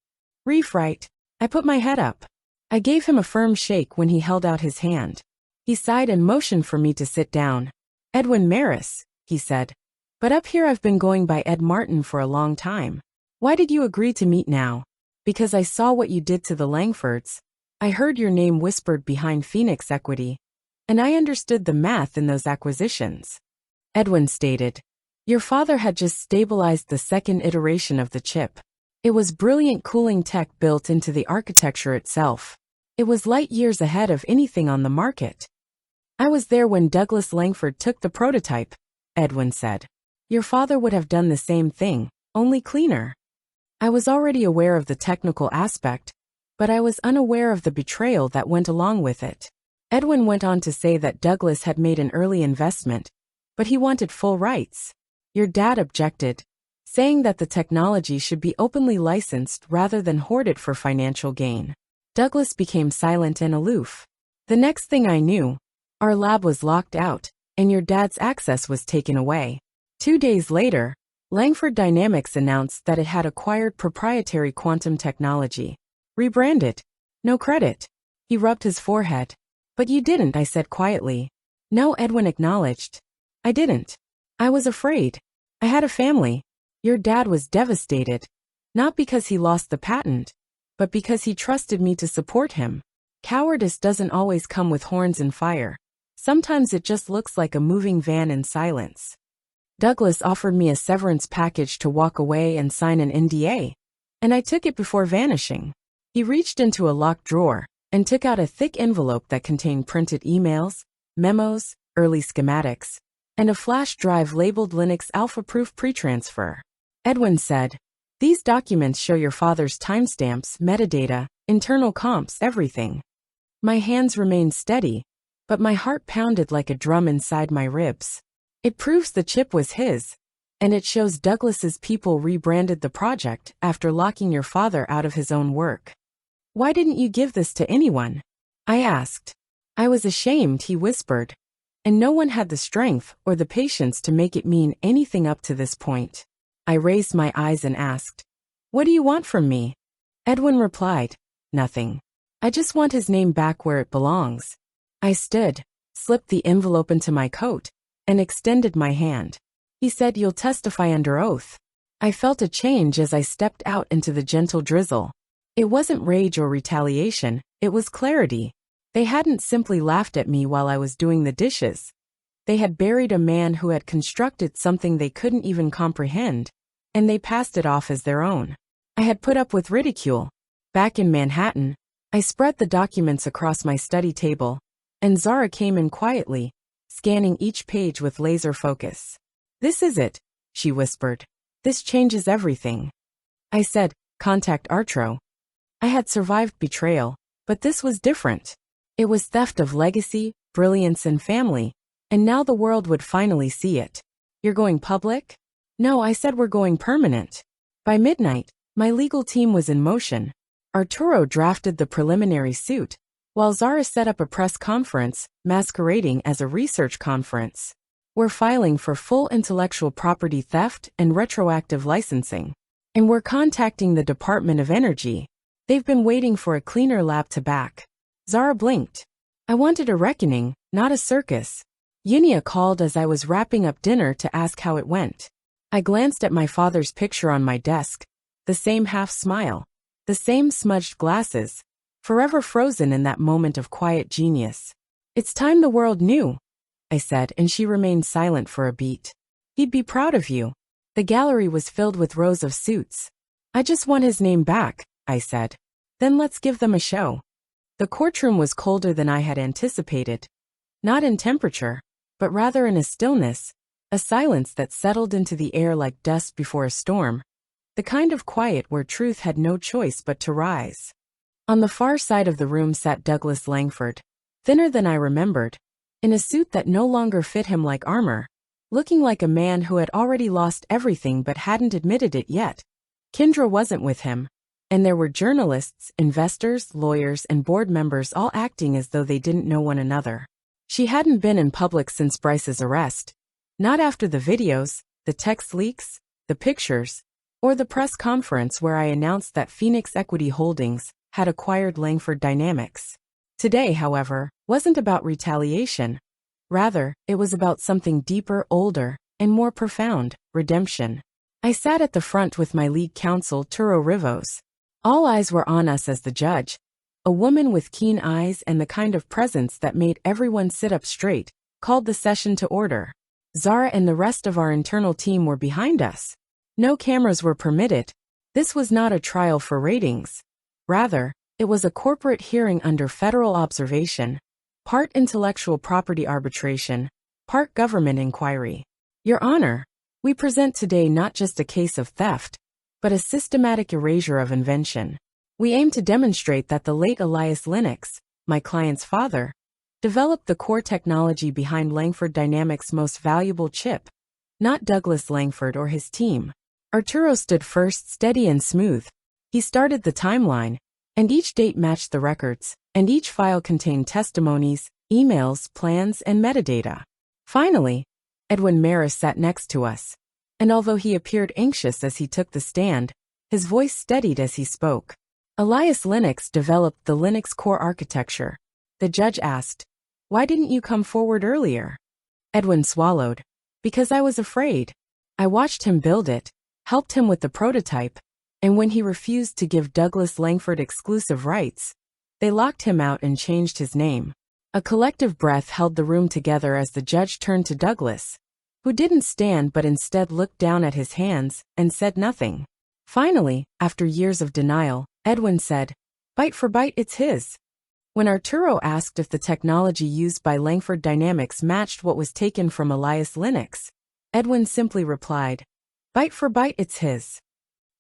Speaker 1: Reef right. I put my head up. I gave him a firm shake when he held out his hand. He sighed and motioned for me to sit down. Edwin Maris, he said. But up here I've been going by Ed Martin for a long time. Why did you agree to meet now? Because I saw what you did to the Langfords. I heard your name whispered behind Phoenix Equity. And I understood the math in those acquisitions. Edwin stated. Your father had just stabilized the second iteration of the chip. It was brilliant cooling tech built into the architecture itself. It was light years ahead of anything on the market. I was there when Douglas Langford took the prototype, Edwin said. Your father would have done the same thing, only cleaner. I was already aware of the technical aspect, but I was unaware of the betrayal that went along with it. Edwin went on to say that Douglas had made an early investment, but he wanted full rights. Your dad objected, saying that the technology should be openly licensed rather than hoarded for financial gain. Douglas became silent and aloof. The next thing I knew, our lab was locked out, and your dad's access was taken away. 2 days later, Langford Dynamics announced that it had acquired proprietary quantum technology. Rebranded. No credit. He rubbed his forehead. But you didn't, I said quietly. No, Edwin acknowledged. I didn't. I was afraid. I had a family. Your dad was devastated. Not because he lost the patent, but because he trusted me to support him. Cowardice doesn't always come with horns and fire. Sometimes it just looks like a moving van in silence. Douglas offered me a severance package to walk away and sign an NDA, and I took it before vanishing. He reached into a locked drawer and took out a thick envelope that contained printed emails, memos, early schematics, and a flash drive labeled Linux Alpha-Proof Pretransfer. Edwin said, These documents show your father's timestamps, metadata, internal comps, everything. My hands remained steady, but my heart pounded like a drum inside my ribs. It proves the chip was his, and it shows Douglas's people rebranded the project after locking your father out of his own work. Why didn't you give this to anyone? I asked. I was ashamed, he whispered, and no one had the strength or the patience to make it mean anything up to this point. I raised my eyes and asked, What do you want from me? Edwin replied, Nothing. I just want his name back where it belongs. I stood, slipped the envelope into my coat, and extended my hand. He said, You'll testify under oath. I felt a change as I stepped out into the gentle drizzle. It wasn't rage or retaliation, it was clarity. They hadn't simply laughed at me while I was doing the dishes. They had buried a man who had constructed something they couldn't even comprehend, and they passed it off as their own. I had put up with ridicule. Back in Manhattan, I spread the documents across my study table, and Zara came in quietly, scanning each page with laser focus. This is it, she whispered. This changes everything. I said, Contact Artro. I had survived betrayal, but this was different. It was theft of legacy, brilliance, and family, and now the world would finally see it. You're going public? No, I said we're going permanent. By midnight, my legal team was in motion. Arturo drafted the preliminary suit, while Zara set up a press conference, masquerading as a research conference. We're filing for full intellectual property theft and retroactive licensing. And we're contacting the Department of Energy. They've been waiting for a cleaner lab to back. Zara blinked. I wanted a reckoning, not a circus. Yunia called as I was wrapping up dinner to ask how it went. I glanced at my father's picture on my desk. The same half smile. The same smudged glasses. Forever frozen in that moment of quiet genius. It's time the world knew, I said, and she remained silent for a beat. He'd be proud of you. The gallery was filled with rows of suits. I just want his name back, I said. Then let's give them a show. The courtroom was colder than I had anticipated. Not in temperature, but rather in a stillness, a silence that settled into the air like dust before a storm. The kind of quiet where truth had no choice but to rise. On the far side of the room sat Douglas Langford, thinner than I remembered, in a suit that no longer fit him like armor, looking like a man who had already lost everything but hadn't admitted it yet. Kendra wasn't with him, and there were journalists, investors, lawyers, and board members all acting as though they didn't know one another. She hadn't been in public since Bryce's arrest. Not after the videos, the text leaks, the pictures, or the press conference where I announced that Phoenix Equity Holdings had acquired Langford Dynamics. Today, however, wasn't about retaliation. Rather, it was about something deeper, older, and more profound: redemption. I sat at the front with my lead counsel, Turo Rivos. All eyes were on us as the judge, a woman with keen eyes and the kind of presence that made everyone sit up straight, called the session to order. Zara and the rest of our internal team were behind us. No cameras were permitted. This was not a trial for ratings. Rather, it was a corporate hearing under federal observation, part intellectual property arbitration, part government inquiry. Your Honor, we present today not just a case of theft, but a systematic erasure of invention. We aim to demonstrate that the late Elias Lennox, my client's father, developed the core technology behind Langford Dynamics' most valuable chip, not Douglas Langford or his team. Arturo stood first, steady and smooth. He started the timeline, and each date matched the records, and each file contained testimonies, emails, plans, and metadata. Finally, Edwin Maris sat next to us, and although he appeared anxious as he took the stand, his voice steadied as he spoke. Elias Lennox developed the Linux core architecture. The judge asked, "Why didn't you come forward earlier?" Edwin swallowed. "Because I was afraid. I watched him build it, helped him with the prototype, and when he refused to give Douglas Langford exclusive rights, they locked him out and changed his name." A collective breath held the room together as the judge turned to Douglas, who didn't stand but instead looked down at his hands and said nothing. Finally, after years of denial, Edwin said, "Byte for byte, it's his." When Arturo asked if the technology used by Langford Dynamics matched what was taken from Elias Lennox, Edwin simply replied, "Byte for byte, it's his."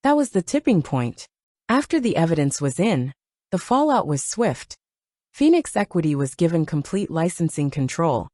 Speaker 1: That was the tipping point. After the evidence was in, the fallout was swift. Phoenix Equity was given complete licensing control.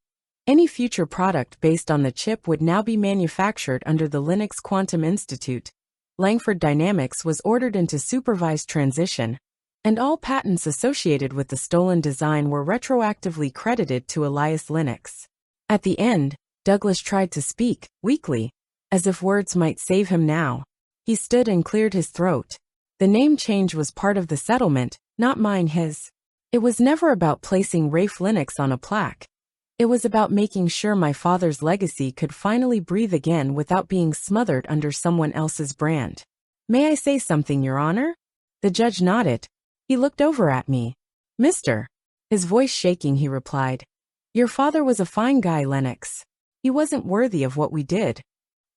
Speaker 1: Any future product based on the chip would now be manufactured under the Linux Quantum Institute. Langford Dynamics was ordered into supervised transition, and all patents associated with the stolen design were retroactively credited to Elias Lennox. At the end, Douglas tried to speak, weakly, as if words might save him now. He stood and cleared his throat. The name change was part of the settlement, not mine, his. It was never about placing Rafe Lennox on a plaque. It was about making sure my father's legacy could finally breathe again without being smothered under someone else's brand. "May I say something, Your Honor?" The judge nodded. He looked over at me. "Mister." His voice shaking, he replied, "Your father was a fine guy, Lennox. He wasn't worthy of what we did.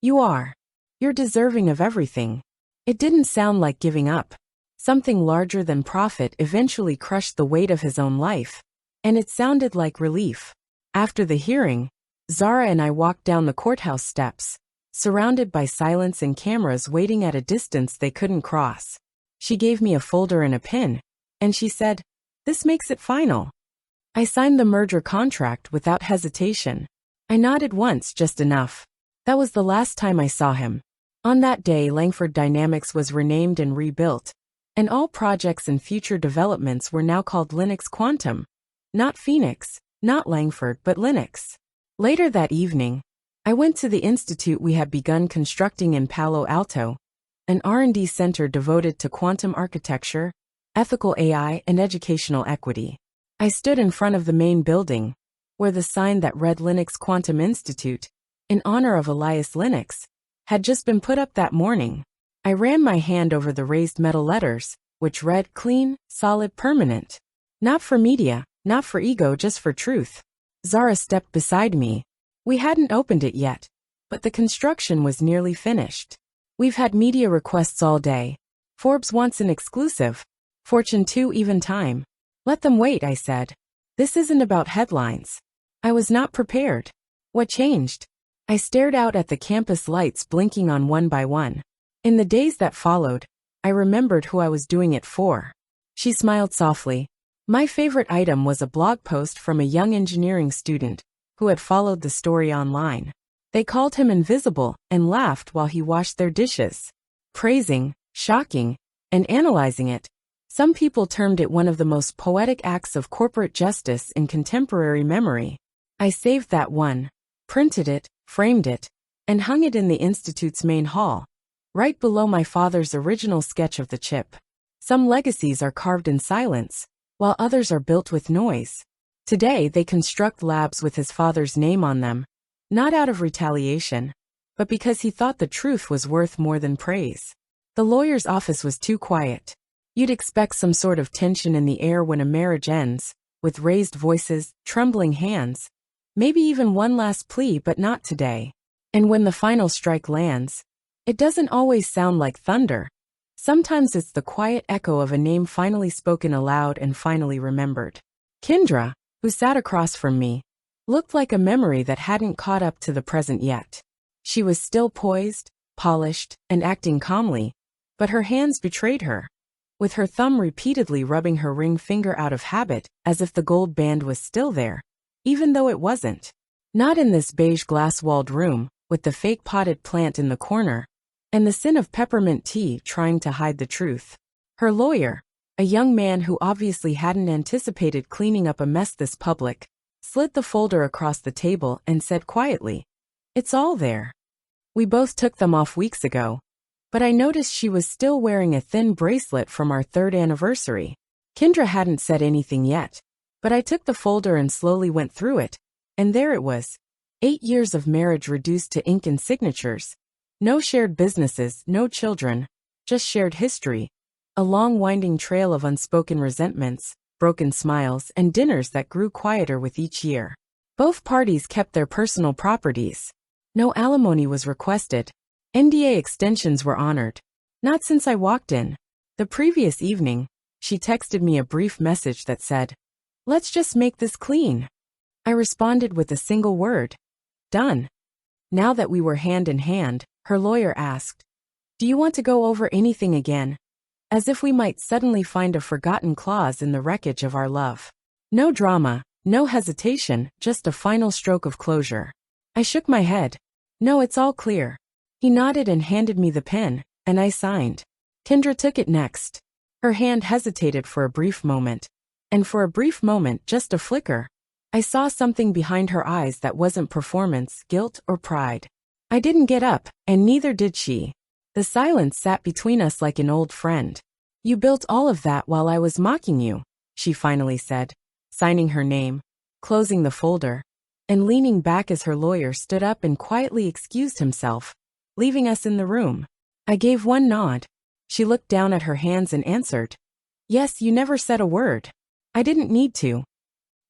Speaker 1: You are. You're deserving of everything." It didn't sound like giving up. Something larger than profit eventually crushed the weight of his own life, and it sounded like relief. After the hearing, Zara and I walked down the courthouse steps, surrounded by silence and cameras waiting at a distance they couldn't cross. She gave me a folder and a pin, and she said, "This makes it final." I signed the merger contract without hesitation. I nodded once, just enough. That was the last time I saw him. On that day, Langford Dynamics was renamed and rebuilt, and all projects and future developments were now called Linux Quantum. Not Phoenix, not Langford, but Linux. Later that evening, I went to the institute we had begun constructing in Palo Alto, an R&D center devoted to quantum architecture, ethical AI, and educational equity. I stood in front of the main building, where the sign that read Linux Quantum Institute, in honor of Elias Lennox, had just been put up that morning. I ran my hand over the raised metal letters, which read clean, solid, permanent. Not for media, not for ego, just for truth. Zara stepped beside me. We hadn't opened it yet, but the construction was nearly finished. "We've had media requests all day. Forbes wants an exclusive. Fortune too, even Time." "Let them wait," I said. "This isn't about headlines." I was not prepared. What changed? I stared out at the campus lights blinking on one by one. In the days that followed, I remembered who I was doing it for. She smiled softly. My favorite item was a blog post from a young engineering student who had followed the story online. They called him invisible and laughed while he washed their dishes. Praising, shocking, and analyzing it. Some people termed it one of the most poetic acts of corporate justice in contemporary memory. I saved that one, printed it, framed it, and hung it in the Institute's main hall, right below my father's original sketch of the chip. Some legacies are carved in silence, while others are built with noise. Today they construct labs with his father's name on them, not out of retaliation, but because he thought the truth was worth more than praise. The lawyer's office was too quiet. You'd expect some sort of tension in the air when a marriage ends, with raised voices, trembling hands, maybe even one last plea, but not today. And when the final strike lands, it doesn't always sound like thunder. Sometimes it's the quiet echo of a name finally spoken aloud and finally remembered. Kendra, who sat across from me, looked like a memory that hadn't caught up to the present yet. She was still poised, polished, and acting calmly, but her hands betrayed her, with her thumb repeatedly rubbing her ring finger out of habit, as if the gold band was still there, even though it wasn't. Not in this beige glass-walled room, with the fake potted plant in the corner, and the sin of peppermint tea trying to hide the truth. Her lawyer, a young man who obviously hadn't anticipated cleaning up a mess this public, slid the folder across the table and said quietly, "It's all there. We both took them off weeks ago, but I noticed she was still wearing a thin bracelet from our 3rd anniversary." Kendra hadn't said anything yet, but I took the folder and slowly went through it, and there it was. 8 years of marriage reduced to ink and signatures. No shared businesses, no children, just shared history. A long winding trail of unspoken resentments, broken smiles, and dinners that grew quieter with each year. Both parties kept their personal properties. No alimony was requested. NDA extensions were honored. Not since I walked in. The previous evening, she texted me a brief message that said, "Let's just make this clean." I responded with a single word. Done. Now that we were hand in hand, her lawyer asked, "Do you want to go over anything again?" As if we might suddenly find a forgotten clause in the wreckage of our love. No drama, no hesitation, just a final stroke of closure. I shook my head. "No, it's all clear." He nodded and handed me the pen, and I signed. Kendra took it next. Her hand hesitated for a brief moment. And for a brief moment, just a flicker, I saw something behind her eyes that wasn't performance, guilt, or pride. I didn't get up, and neither did she. The silence sat between us like an old friend. "You built all of that while I was mocking you," she finally said, signing her name, closing the folder, and leaning back as her lawyer stood up and quietly excused himself, leaving us in the room. I gave one nod. She looked down at her hands and answered, "Yes, you never said a word." I didn't need to.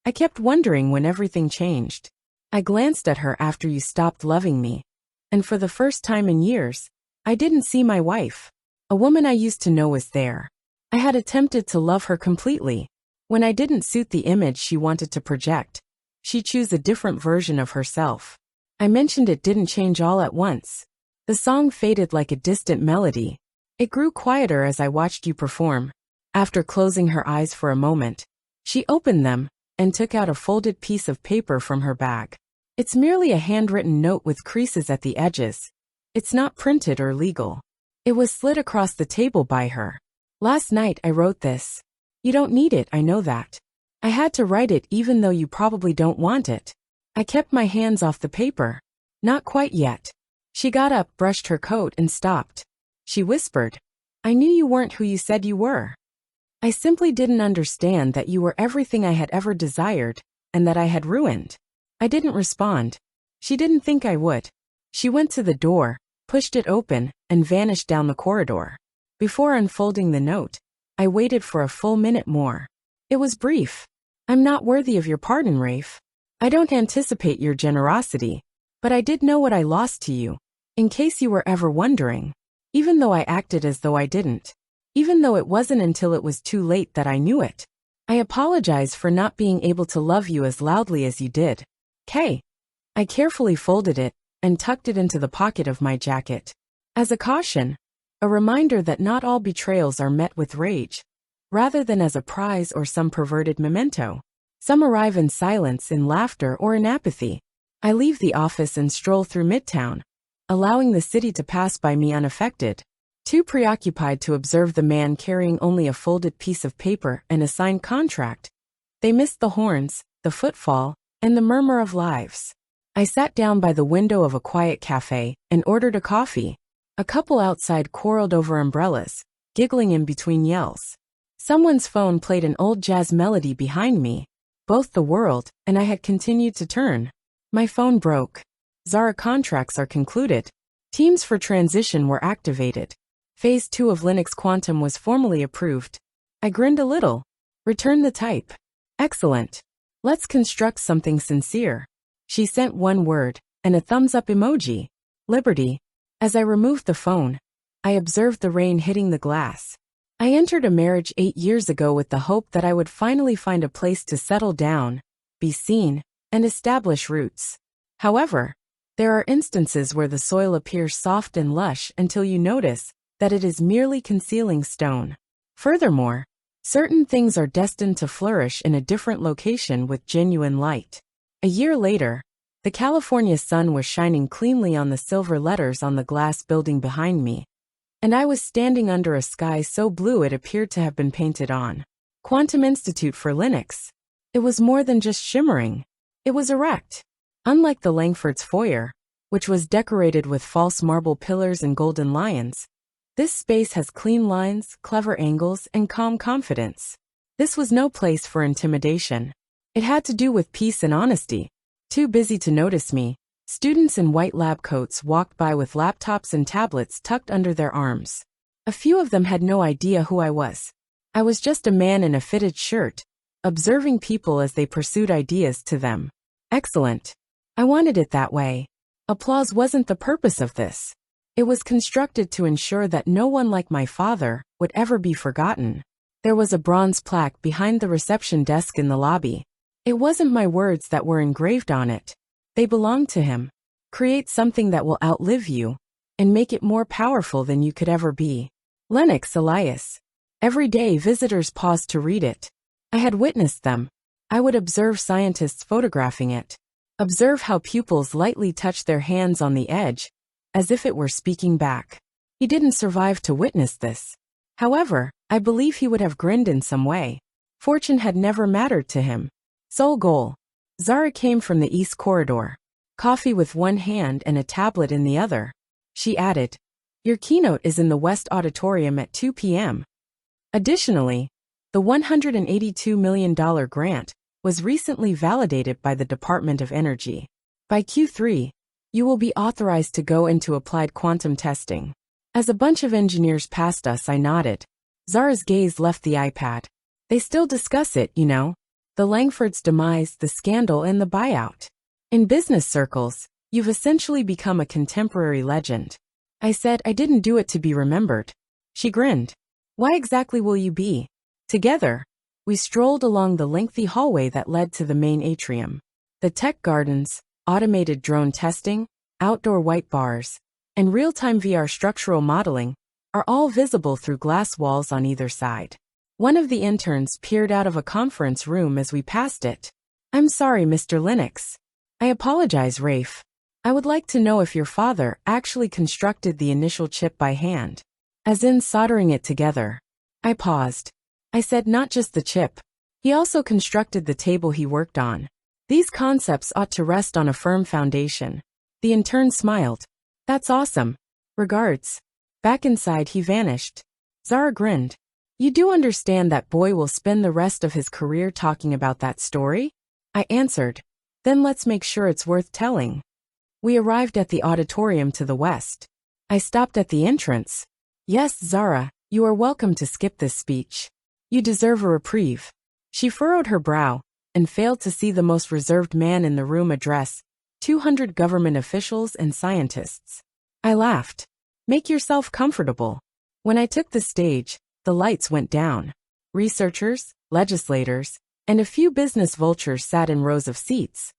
Speaker 1: I kept wondering when everything changed. I glanced at her after you stopped loving me, and for the first time in years, I didn't see my wife. A woman I used to know was there. I had attempted to love her completely. When I didn't suit the image she wanted to project, she'd choose a different version of herself. I mentioned it didn't change all at once. The song faded like a distant melody. It grew quieter as I watched you perform. After closing her eyes for a moment, she opened them and took out a folded piece of paper from her bag. It's merely a handwritten note with creases at the edges. It's not printed or legal. It was slid across the table by her. "Last night I wrote this. You don't need it, I know that. I had to write it even though you probably don't want it." I kept my hands off the paper. "Not quite yet." She got up, brushed her coat, and stopped. She whispered, "I knew you weren't who you said you were. I simply didn't understand that you were everything I had ever desired, and that I had ruined." I didn't respond. She didn't think I would. She went to the door, pushed it open, and vanished down the corridor. Before unfolding the note, I waited for a full minute more. It was brief. "I'm not worthy of your pardon, Rafe. I don't anticipate your generosity, but I did know what I lost to you, in case you were ever wondering. Even though I acted as though I didn't. Even though it wasn't until it was too late that I knew it. I apologize for not being able to love you as loudly as you did. K." I carefully folded it and tucked it into the pocket of my jacket. As a caution, a reminder that not all betrayals are met with rage, rather than as a prize or some perverted memento. Some arrive in silence, in laughter, or in apathy. I leave the office and stroll through Midtown, allowing the city to pass by me unaffected. Too preoccupied to observe the man carrying only a folded piece of paper and a signed contract. They missed the horns, the footfall, and the murmur of lives. I sat down by the window of a quiet cafe and ordered a coffee. A couple outside quarreled over umbrellas, giggling in between yells. Someone's phone played an old jazz melody behind me. Both the world and I had continued to turn. My phone broke. Zara contracts are concluded. Teams for transition were activated. Phase 2 of Linux Quantum was formally approved. I grinned a little. Return the type. Excellent. Let's construct something sincere. She sent one word and a thumbs-up emoji. Liberty. As I removed the phone, I observed the rain hitting the glass. I entered a marriage 8 years ago with the hope that I would finally find a place to settle down, be seen, and establish roots. However, there are instances where the soil appears soft and lush until you notice that it is merely concealing stone. Furthermore, certain things are destined to flourish in a different location with genuine light. A year later, the California sun was shining cleanly on the silver letters on the glass building behind me, and I was standing under a sky so blue it appeared to have been painted on. Quantum Institute for Linux. It was more than just shimmering. It was erect. Unlike the Langford's foyer, which was decorated with false marble pillars and golden lions, this space has clean lines, clever angles, and calm confidence. This was no place for intimidation. It had to do with peace and honesty. Too busy to notice me, students in white lab coats walked by with laptops and tablets tucked under their arms. A few of them had no idea who I was. I was just a man in a fitted shirt, observing people as they pursued ideas to them. Excellent. I wanted it that way. Applause wasn't the purpose of this. It was constructed to ensure that no one like my father would ever be forgotten. There was a bronze plaque behind the reception desk in the lobby. It wasn't my words that were engraved on it. They belonged to him. Create something that will outlive you and make it more powerful than you could ever be. Lennox Elias. Every day visitors paused to read it. I had witnessed them. I would observe scientists photographing it. Observe how pupils lightly touched their hands on the edge, as if it were speaking back. He didn't survive to witness this. However, I believe he would have grinned in some way. Fortune had never mattered to him. Sole goal. Zara came from the East Corridor. Coffee with one hand and a tablet in the other. She added, "Your keynote is in the West Auditorium at 2 p.m. Additionally, the $182 million grant was recently validated by the Department of Energy. By Q3, you will be authorized to go into applied quantum testing." As a bunch of engineers passed us, I nodded. Zara's gaze left the iPad. They still discuss it, you know. The Langford's demise, the scandal, and the buyout. In business circles, you've essentially become a contemporary legend. I said I didn't do it to be remembered. She grinned. Why exactly will you be? Together, we strolled along the lengthy hallway that led to the main atrium. The tech gardens, automated drone testing, outdoor white bars, and real-time VR structural modeling are all visible through glass walls on either side. One of the interns peered out of a conference room as we passed it. "I'm sorry, Mr. Linux." "I apologize, Rafe. I would like to know if your father actually constructed the initial chip by hand. As in soldering it together." I paused. I said not just the chip. He also constructed the table he worked on. These concepts ought to rest on a firm foundation. The intern smiled. "That's awesome. Regards." Back inside he vanished. Zara grinned. "You do understand that boy will spend the rest of his career talking about that story?" I answered. "Then let's make sure it's worth telling." We arrived at the auditorium to the west. I stopped at the entrance. "Yes, Zara, you are welcome to skip this speech. You deserve a reprieve." She furrowed her brow and failed to see the most reserved man in the room address 200 government officials and scientists. I laughed. "Make yourself comfortable." When I took the stage, the lights went down. Researchers, legislators, and a few business vultures sat in rows of seats,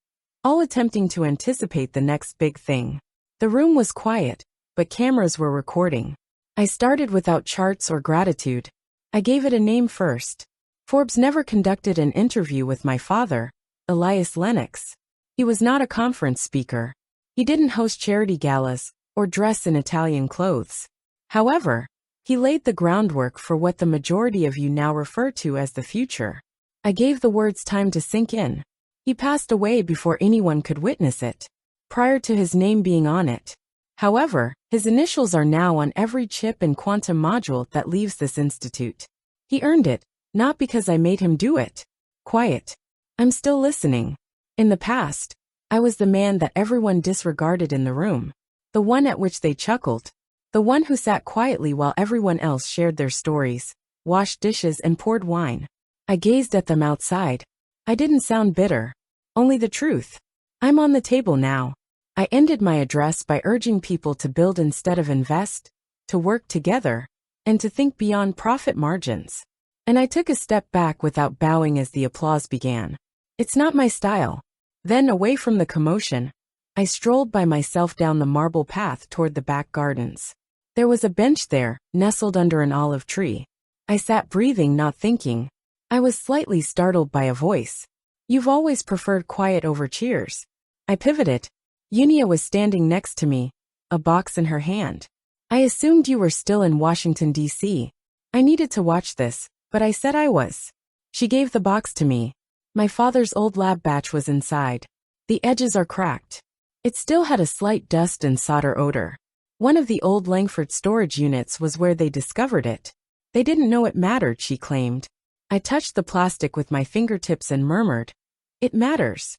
Speaker 1: all attempting to anticipate the next big thing. The room was quiet, but cameras were recording. I started without charts or gratitude. I gave it a name first. Forbes never conducted an interview with my father, Elias Lennox. He was not a conference speaker. He didn't host charity galas or dress in Italian clothes. However, he laid the groundwork for what the majority of you now refer to as the future. I gave the words time to sink in. He passed away before anyone could witness it, prior to his name being on it. However, his initials are now on every chip and quantum module that leaves this institute. He earned it, not because I made him do it. Quiet. I'm still listening. In the past, I was the man that everyone disregarded in the room, the one at which they chuckled, the one who sat quietly while everyone else shared their stories, washed dishes and poured wine. I gazed at them outside. I didn't sound bitter, only the truth. I'm on the table now. I ended my address by urging people to build instead of invest, to work together, and to think beyond profit margins. And I took a step back without bowing as the applause began. It's not my style. Then, away from the commotion, I strolled by myself down the marble path toward the back gardens. There was a bench there, nestled under an olive tree. I sat breathing, not thinking. I was slightly startled by a voice. You've always preferred quiet over cheers. I pivoted. Unia was standing next to me, a box in her hand. I assumed you were still in Washington, D.C. I needed to watch this, but I said I was. She gave the box to me. My father's old lab batch was inside. The edges are cracked. It still had a slight dust and solder odor. One of the old Langford storage units was where they discovered it. They didn't know it mattered, she claimed. I touched the plastic with my fingertips and murmured, "It matters."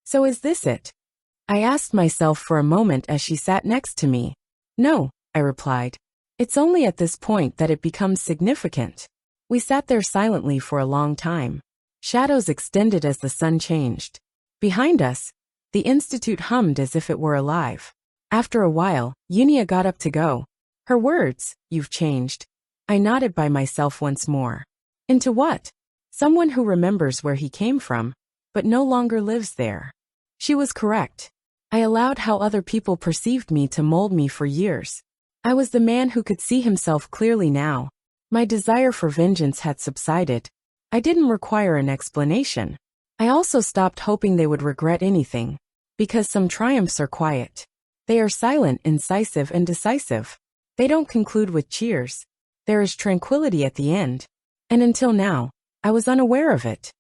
Speaker 1: So is this it? I asked myself for a moment as she sat next to me. No, I replied. It's only at this point that it becomes significant. We sat there silently for a long time. Shadows extended as the sun changed. Behind us, the institute hummed as if it were alive. After a while, Unia got up to go. Her words, "You've changed." I nodded by myself once more. Into what? Someone who remembers where he came from, but no longer lives there. She was correct. I allowed how other people perceived me to mold me for years. I was the man who could see himself clearly now. My desire for vengeance had subsided. I didn't require an explanation. I also stopped hoping they would regret anything, because some triumphs are quiet. They are silent, incisive, and decisive. They don't conclude with cheers. There is tranquility at the end. And until now, I was unaware of it.